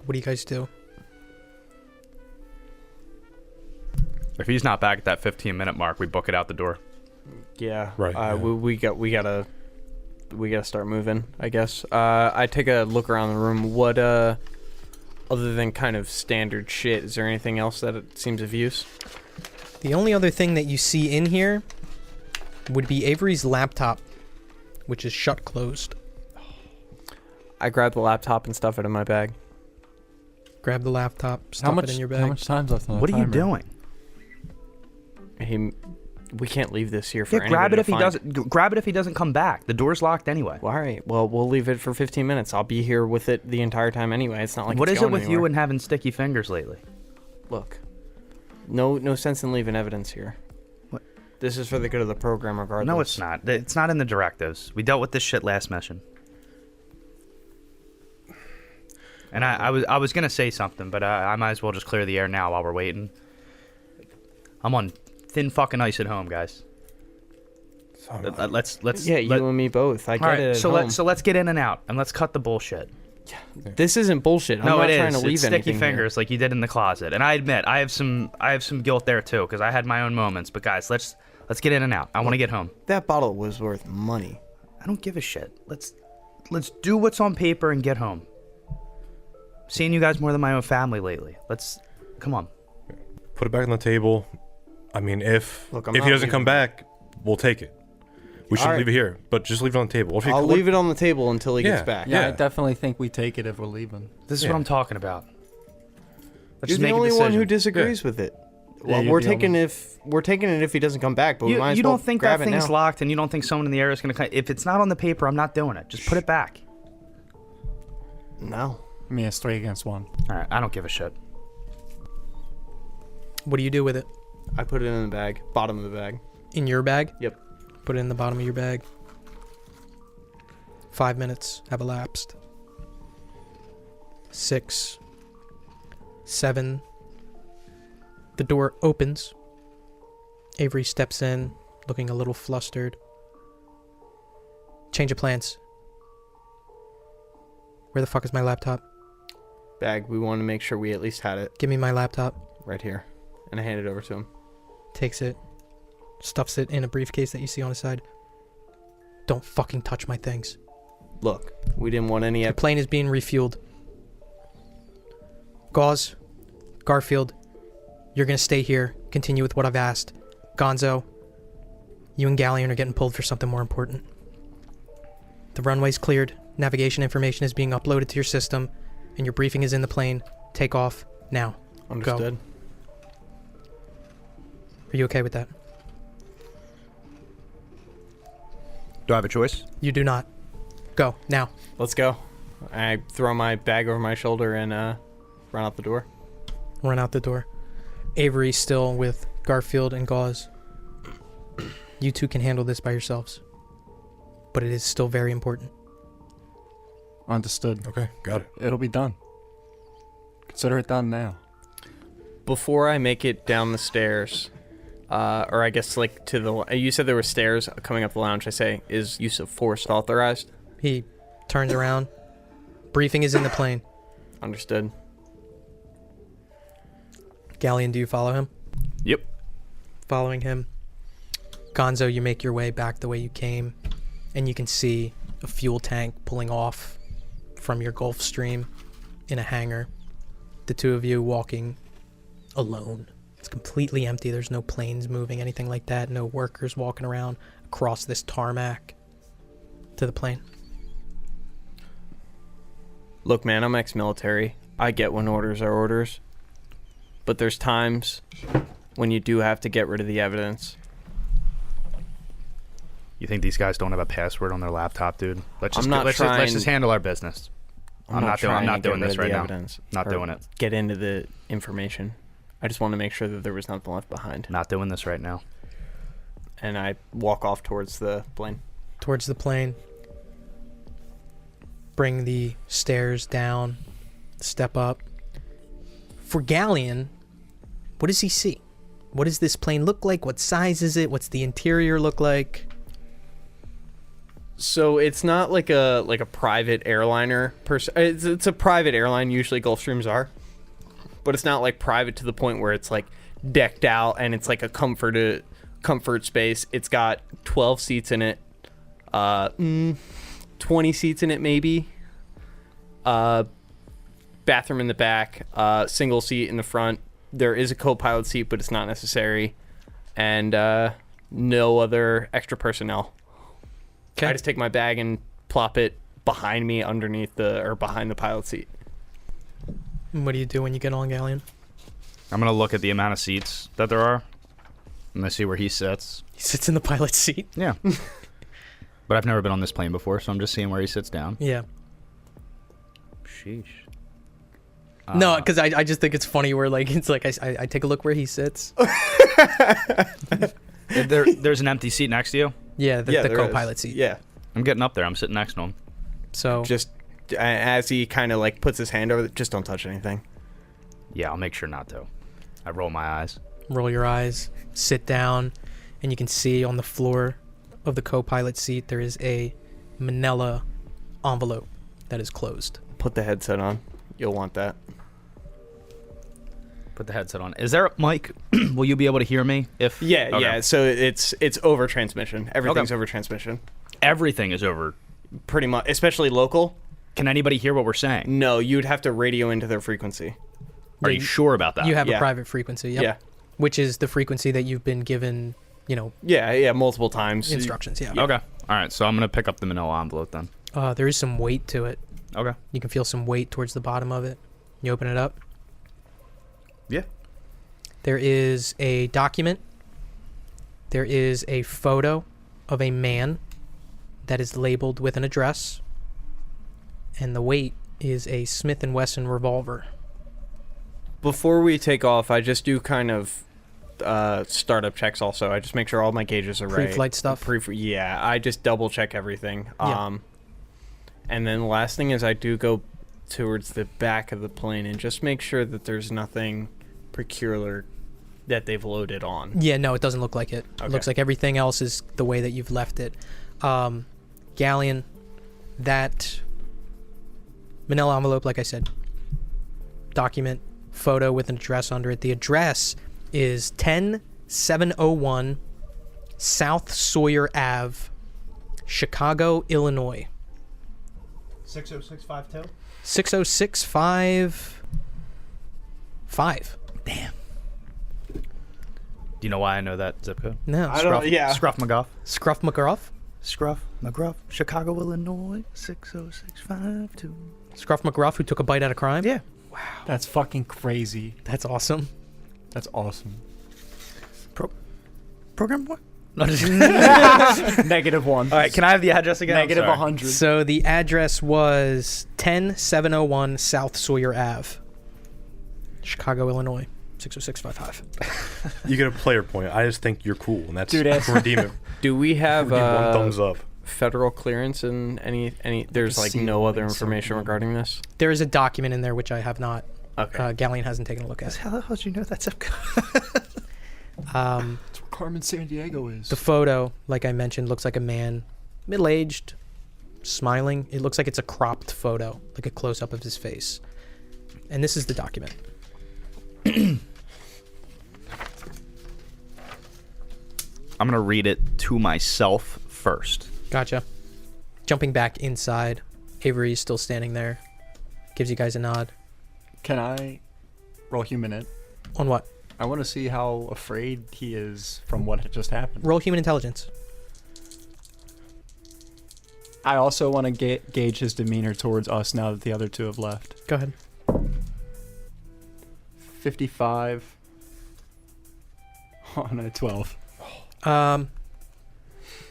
What do you guys do? If he's not back at that 15-minute mark, we book it out the door. Yeah. Right, yeah. We gotta start moving, I guess. I take a look around the room. What other than kind of standard shit, is there anything else that it seems of use? The only other thing that you see in here would be Avery's laptop, which is shut closed. I grab the laptop and stuff it in my bag. Grab the laptop, stuff it in your bag. How much time's left on the What are you timer? doing? We can't leave this here for Yeah, anybody grab it to if he find. doesn't. Grab it if he doesn't come back. The door's locked anyway. Well, all right. Well, we'll leave it for 15 minutes. I'll be here with it the entire time anyway. It's not like What it's is it going with you anywhere. and having sticky fingers lately? Look, no sense in leaving evidence here. What? This is for the good of the program, regardless. No, it's not. It's not in the directives. We dealt with this shit last mission. And I was gonna say something, but I might as well just clear the air now while we're waiting. I'm on thin fucking ice at home, guys. Let's Yeah, you and me both. I get it. At home. Let's get in and out and let's cut the bullshit. This isn't bullshit. I'm No, not it trying is. to leave It's sticky anything fingers like you did in the closet. And I admit, I have some guilt there too because I had my own moments. But guys, let's get in and out. I want to get home. Here. That bottle was worth money. I don't give a shit. Let's do what's on paper and get home. Seeing you guys more than my own family lately. Come on. Put it back on the table. I mean, if Look, I'm he not doesn't come leaving. back, we'll take it. We should All right. leave it here, but just leave it on the table. If he- I'll leave it on the table until he Yeah. gets back. Yeah, I Yeah. definitely think we take it if we're leaving. This is Yeah. what I'm talking about. Let's You're just the make a only one who decision. disagrees with it. Well, you're we're the taking only- we're taking it if he doesn't come back, but we might as You well don't think grab that it thing's now. locked and you don't think someone in the area is going to come. If it's not on the paper, I'm not doing it. Just put it back. No. I mean, it's 3 against 1. All right, I don't give a shit. What do you do with it? I put it in the bag, bottom of the bag. In your bag? Yep. Put it in the bottom of your bag. 5 minutes have elapsed. 6, 7. The door opens. Avery steps in, looking a little flustered. Change of plans. Where the fuck is my laptop? Bag. We want to make sure we at least had it Give me my laptop. right here, and I hand it over to him. Takes it. Stuffs it in a briefcase that you see on the side. Don't fucking touch my things. Look, we didn't want any. The plane is being refueled. Gauze, Garfield, you're gonna stay here. Continue with what I've asked. Gonzo, you and Galleon are getting pulled for something more important. The runway's cleared. Navigation information is being uploaded to your system, and your briefing is in the plane. Take off now. Understood. Are you okay with that? Do I have a choice? You do not. Go now. Let's go. I throw my bag over my shoulder and run out the door. Run out the door. Avery still with Garfield and Gauze. You two can handle this by yourselves. But it is still very important. Understood. Okay, got it. It'll be done. Consider it done now. Before I make it down the stairs, or I guess like to the. You said there were stairs coming up the lounge. I say, is use of force authorized? He turns around. Briefing is in the plane. Understood. Galleon, do you follow him? Yep. Following him. Gonzo, you make your way back the way you came, and you can see a fuel tank pulling off from your Gulfstream in a hangar. The two of you walking alone. It's completely empty. There's no planes moving, anything like that. No workers walking around across this tarmac to the plane. Look, man, I'm ex-military. I get when orders are orders. But there's times when you do have to get rid of the evidence. You think these guys don't have a password on their laptop, dude? Let's just I'm not let's just handle our business. I'm not doing this right now. Not doing it. Get into the information. I just want to make sure that there was nothing left behind. Not doing this right now. And I walk off towards the plane. Towards the plane. Bring the stairs down. Step up. For Galleon, what does he see? What does this plane look like? What size is it? What's the interior look like? So it's not like a private airliner per se. It's a private airline. Usually Gulfstreams are, but it's not like private to the point where it's like decked out and it's like a comfort space. It's got 12 seats in it, 20 seats in it maybe. Bathroom in the back, single seat in the front. There is a co-pilot seat, but it's not necessary, and no other extra personnel. Okay. I just take my bag and plop it behind me, behind the pilot seat. And what do you do when you get on Galleon? I'm gonna look at the amount of seats that there are, and I see where he sits. He sits in the pilot seat. Yeah. But I've never been on this plane before, so I'm just seeing where he sits down. Yeah. Sheesh. No, because I just think it's funny where like it's like I take a look where he sits. There's an empty seat next to you. Yeah, the co-pilot seat. Yeah. I'm getting up there. I'm sitting next to him. So Just as he kind of like puts his hand over, just don't touch anything. Yeah, I'll make sure not to. I roll my eyes. roll your eyes, sit down, and you can see on the floor of the co-pilot seat there is a manila envelope that is closed. Put the headset on. You'll want that. Put the headset on. Is there a mic? Will you be able to hear me? If Yeah, okay. yeah. So it's over transmission. Everything's over transmission. Everything is over. Pretty much, especially local. Can anybody hear what we're saying? No, you'd have to radio into their frequency. Are you sure about that? You have Yeah. a private frequency, yep. Yeah. Which is the frequency that you've been given, Yeah, multiple times. instructions, yeah. Okay. All right. So I'm gonna pick up the manila envelope then. There is some weight to it. Okay. You can feel some weight towards the bottom of it. You open it up. Yeah. There is a document. There is a photo of a man that is labeled with an address. And the weight is a Smith & Wesson revolver. Before we take off, I just do kind of startup checks also. I just make sure all my gauges are right. Pre-flight stuff? Yeah, I just double check everything. Yeah. And then the last thing is I do go towards the back of the plane and just make sure that there's nothing peculiar that they've loaded on. Yeah, no, it doesn't look like it. Okay. It looks like everything else is the way that you've left it. Galleon, that manila envelope, like I said, document, photo with an address under it. The address is 10701 South Sawyer Ave, Chicago, Illinois. 60652? 60655. Damn. Do you know why I know that zip code? No. I don't. Yeah. Scruff McGough. Scruff McGruff? Scruff McGruff. Chicago, Illinois. 60652. Scruff McGruff, who took a bite out of crime? Yeah. That's fucking crazy. That's awesome. That's awesome. Program boy? -1. All right, can I have the address again? Negative 100. So the address was 10701 South Sawyer Ave, Chicago, Illinois, 60655. You get a player point. I just think you're cool, and that's Dude, that's- redeem it. Do we have Give one thumbs up. federal clearance and any? There's like no other information regarding this. There is a document in there which I have not. Okay. Galleon hasn't taken a look at. How the hell did you know that zip code? That's where Carmen San Diego is. The photo, like I mentioned, looks like a man, middle-aged, smiling. It looks like it's a cropped photo, like a close-up of his face. And this is the document. I'm going to read it to myself first. Gotcha. Jumping back inside, Avery is still standing there. Gives you guys a nod. Can I roll human it? On what? I want to see how afraid he is from what had just happened. Roll human intelligence. I also want to gauge his demeanor towards us now that the other two have left. Go ahead. 55 on a 12.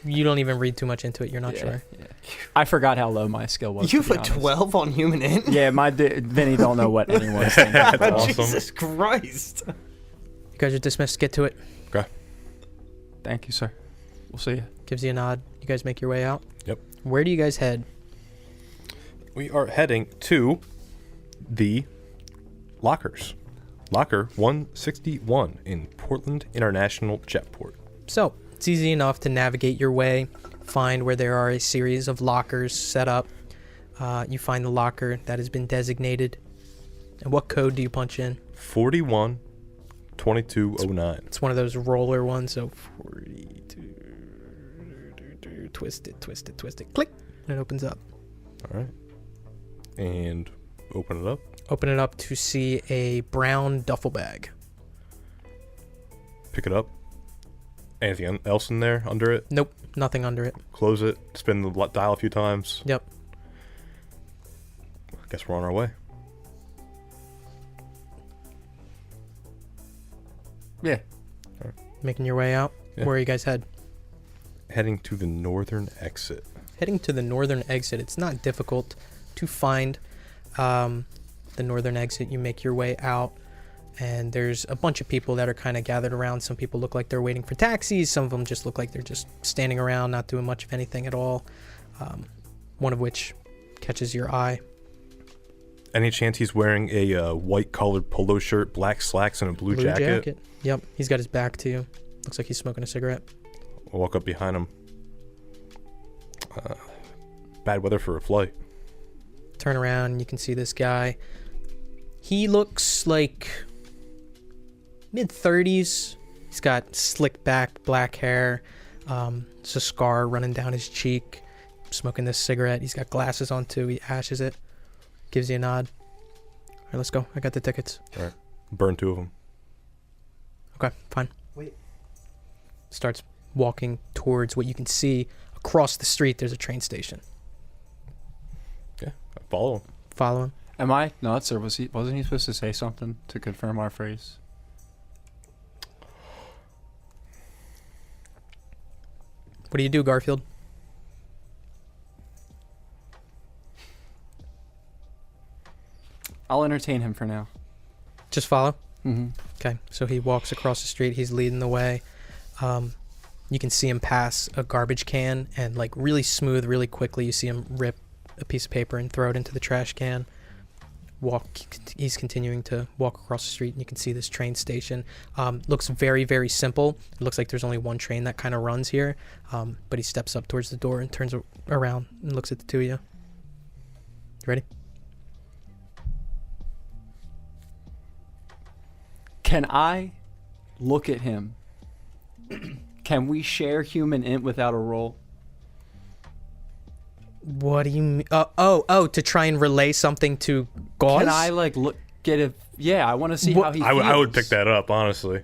You don't even read too much into it. You're not Yeah, sure. yeah. I forgot how low my skill was. You to be have a honest. 12 on human int? Yeah, Vinny don't know what anyone's thinking. That's awesome. Jesus Christ. You guys are dismissed. Get to it. Okay. Thank you, sir. We'll see you. Gives you a nod. You guys make your way out. Yep. Where do you guys head? We are heading to the lockers. Locker 161 in Portland International Jetport. So, it's easy enough to navigate your way, find where there are a series of lockers set up. You find the locker that has been designated. And what code do you punch in? 412209. It's one of those roller ones, so 42. Twist it, click, and it opens up. All right. And open it up. Open it up to see a brown duffel bag. Pick it up. Anything else in there under it? Nope, nothing under it. Close it. Spin the dial a few times. Yep. I guess we're on our way. Yeah. Making your way out. Yeah. Where you guys head? Heading to the northern exit. Heading to the northern exit. It's not difficult to find the northern exit. You make your way out, and there's a bunch of people that are kind of gathered around. Some people look like they're waiting for taxis. Some of them just look like they're just standing around, not doing much of anything at all. One of which catches your eye. Any chance he's wearing a white colored polo shirt, black slacks, and a blue jacket? Yep. He's got his back to you. Looks like he's smoking a cigarette. I'll walk up behind him. Bad weather for a flight. Turn around and you can see this guy. He looks like mid-30s. He's got slick back, black hair. There's a scar running down his cheek. Smoking this cigarette. He's got glasses on too. He ashes it. Gives you a nod. All right, let's go. I got the tickets. All right. Burn 2 of them. Okay, fine. Wait. Starts walking towards what you can see across the street. There's a train station. Yeah, I follow him. Follow him. Am I nuts, or wasn't he supposed to say something to confirm our phrase? What do you do, Garfield? I'll entertain him for now. Just follow? Mm-hmm. Okay, so he walks across the street. He's leading the way. You can see him pass a garbage can, and like really smooth, really quickly, you see him rip a piece of paper and throw it into the trash can. He's continuing to walk across the street, and you can see this train station. Looks very, very simple. It looks like there's only one train that kind of runs here. But he steps up towards the door and turns around and looks at the two of you. You ready? Can I look at him? Can we share human int without a roll? What do you mean? To try and relay something to Gauze? Can I get a? Yeah, I want to see how he feels. I would pick that up, honestly.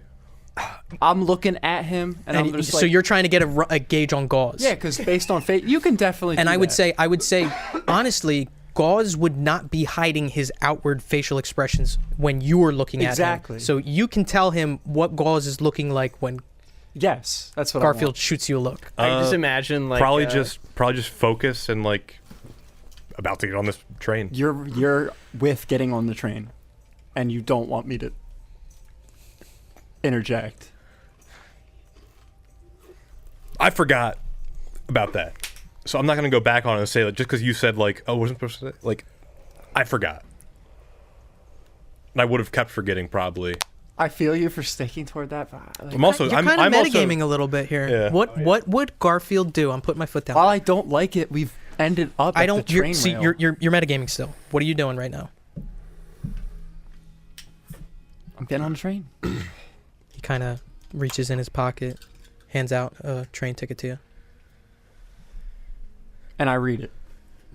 I'm looking at him, and I'm just so you're trying to get a gauge on Gauze? Yeah, because based on fate, you can definitely. And do I would that. say, honestly, Gauze would not be hiding his outward facial expressions when you are looking at him. Exactly. So you can tell him what Gauze is looking like when Yes, that's what Garfield shoots you a look. I just imagine like probably just focus and like about to get on this train. You're with getting on the train, and you don't want me to interject. I forgot about that, so I'm not gonna go back on it and say like just because you said like wasn't supposed to say, like I forgot, and I would have kept forgetting probably. I feel you for sticking toward that. But I'm also You're kind of metagaming a little bit here. Yeah. What would Garfield do? I'm putting my foot down. while I don't like it, we've ended up. I at don't. The train See, rail. you're metagaming still. What are you doing right now? I'm getting on the train. He kind of reaches in his pocket, hands out a train ticket to you. And I read it.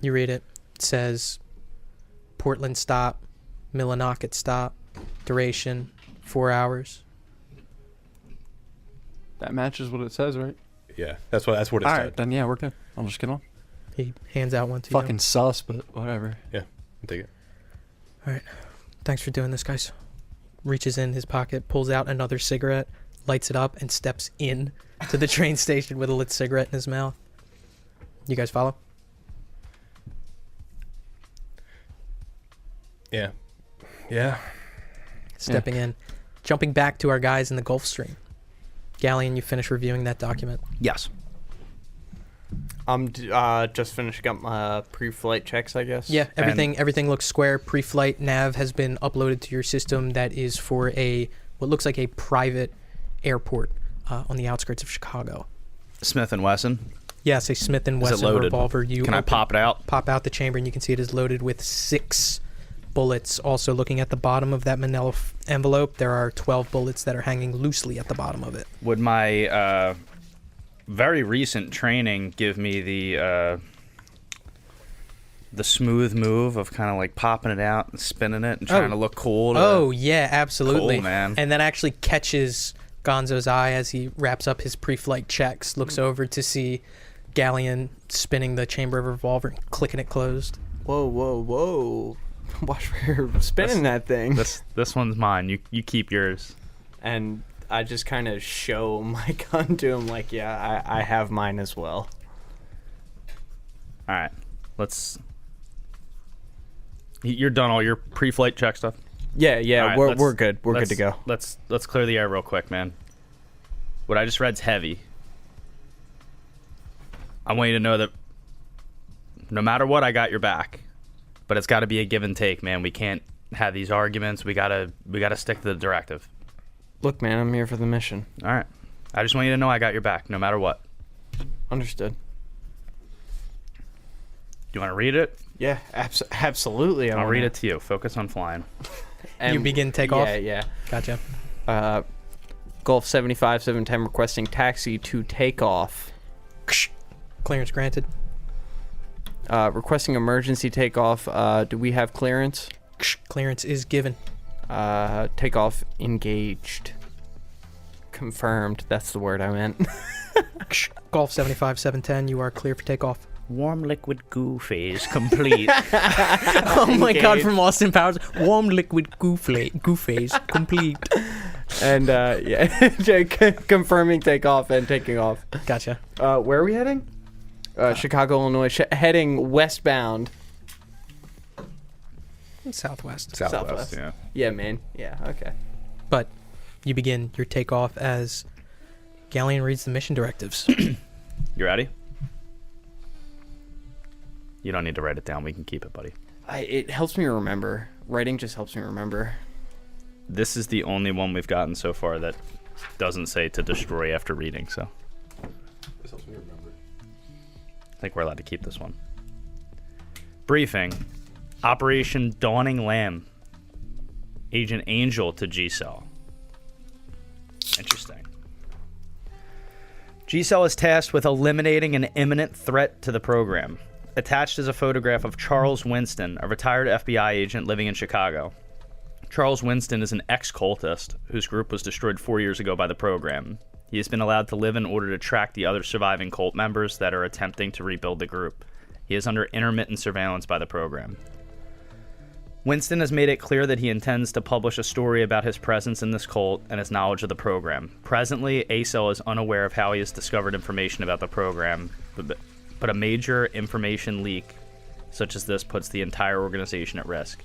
You read it. It says Portland stop, Millinocket stop, duration 4 hours. That matches what it says, right? Yeah, that's what it All said. right, then yeah, we're good. I'll just get on. He hands out one to Fucking you. sus, but whatever. Yeah, I'll take it. All right. Thanks for doing this, guys. Reaches in his pocket, pulls out another cigarette, lights it up, and steps in to the train station with a lit cigarette in his mouth. You guys follow? Yeah. Yeah. Stepping in. Jumping back to our guys in the Gulf Stream. Galleon, you finish reviewing that document? Yes. I'm just finishing up my pre-flight checks, I guess. Yeah, everything looks square. Pre-flight nav has been uploaded to your system. That is for what looks like a private airport on the outskirts of Chicago. Smith & Wesson. Yes, a Smith & Is it Wesson loaded? revolver. Can I pop it out? Pop out the chamber, and you can see it is loaded with 6 bullets. Also, looking at the bottom of that manila envelope, there are 12 bullets that are hanging loosely at the bottom of it. Would my very recent training give me the smooth move of kind of like popping it out and spinning it and trying to look cool? Yeah, absolutely. Cool, man. And that actually catches Gonzo's eye as he wraps up his pre-flight checks, looks over to see Galleon spinning the chamber of a revolver and clicking it closed. Whoa. Watch where you're spinning that thing. This one's mine. You keep yours. And I just kind of show my gun to him like, yeah, I have mine as well. All right. You're done all your pre-flight check stuff? Yeah, All right, we're good. We're good to go. Let's clear the air real quick, man. What I just read's heavy. I want you to know that no matter what, I got your back. But it's got to be a give and take, man. We can't have these arguments. We gotta stick to the directive. Look, man, I'm here for the mission. All right. I just want you to know I got your back, no matter what. Understood. Do you want to read it? Yeah, absolutely. I'll read it to you. Focus on flying. You begin takeoff? Yeah. Gotcha. Gulf 75-710 requesting taxi to takeoff. Clearance granted. Requesting emergency takeoff. Do we have clearance? Clearance is given. Takeoff engaged. Confirmed. That's the word I meant. Golf 75-710, you are clear for takeoff. Warm liquid goo phase complete. Oh my god, from Austin Powers. Warm liquid goo phase complete. And confirming takeoff and taking off. Gotcha. Where are we heading? Chicago, Illinois. Heading westbound. Southwest. Southwest. Yeah. Yeah, man. Yeah, okay. But you begin your takeoff as Galleon reads the mission directives. You ready? You don't need to write it down. We can keep it, buddy. It helps me remember. Writing just helps me remember. This is the only one we've gotten so far that doesn't say to destroy after reading, so This helps me remember. I think we're allowed to keep this one. Briefing. Operation Dawning Lamb. Agent Angel to G-Cell. Interesting. G-Cell is tasked with eliminating an imminent threat to the program. Attached is a photograph of Charles Winston, a retired FBI agent living in Chicago. Charles Winston is an ex-cultist whose group was destroyed 4 years ago by the program. He has been allowed to live in order to track the other surviving cult members that are attempting to rebuild the group. He is under intermittent surveillance by the program. Winston has made it clear that he intends to publish a story about his presence in this cult and his knowledge of the program. Presently, ACEL is unaware of how he has discovered information about the program, but a major information leak such as this puts the entire organization at risk.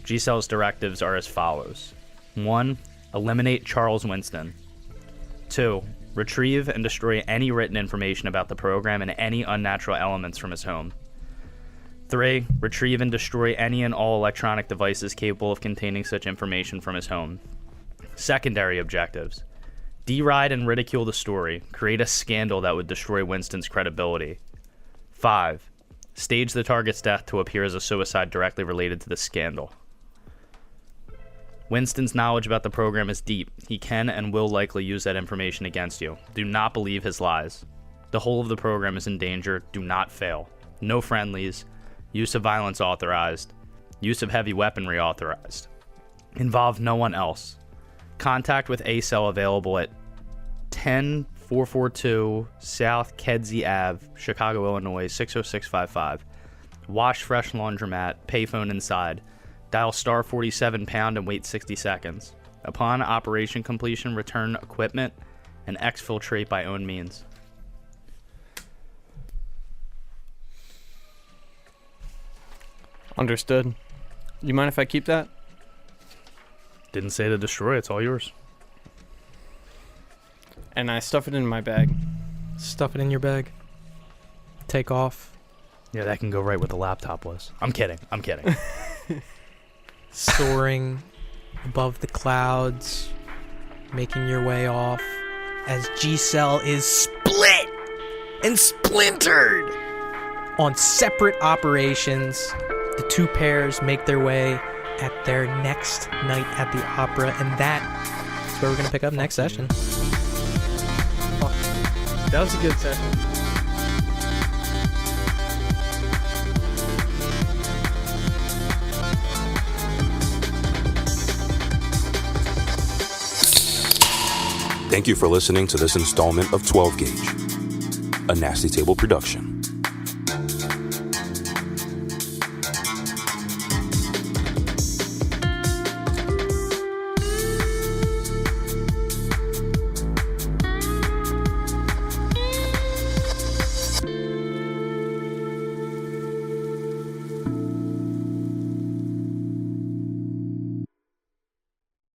G-Cell's directives are as follows. 1. Eliminate Charles Winston. 2. Retrieve and destroy any written information about the program and any unnatural elements from his home. 3. Retrieve and destroy any and all electronic devices capable of containing such information from his home. Secondary objectives. Deride and ridicule the story. Create a scandal that would destroy Winston's credibility. 5. Stage the target's death to appear as a suicide directly related to the scandal. Winston's knowledge about the program is deep. He can and will likely use that information against you. Do not believe his lies. The whole of the program is in danger. Do not fail. No friendlies. Use of violence authorized. Use of heavy weaponry authorized. Involve no one else. Contact with ACEL available at 10442 South Kedzie Ave, Chicago, Illinois, 60655. Wash Fresh Laundromat, payphone inside. Dial star 47 pound and wait 60 seconds. Upon operation completion, return equipment and exfiltrate by own means. Understood. You mind if I keep that? Didn't say to destroy. It's all yours. And I stuff it in my bag. Stuff it in your bag. Take off. Yeah, that can go right where the laptop was. I'm kidding. Soaring above the clouds, making your way off as G-Cell is split and splintered on separate operations. The two pairs make their way at their next night at the opera, and that is where we're going to pick up next session. That was a good session. Thank you for listening to this installment of 12 Gauge, a Nasty Table production.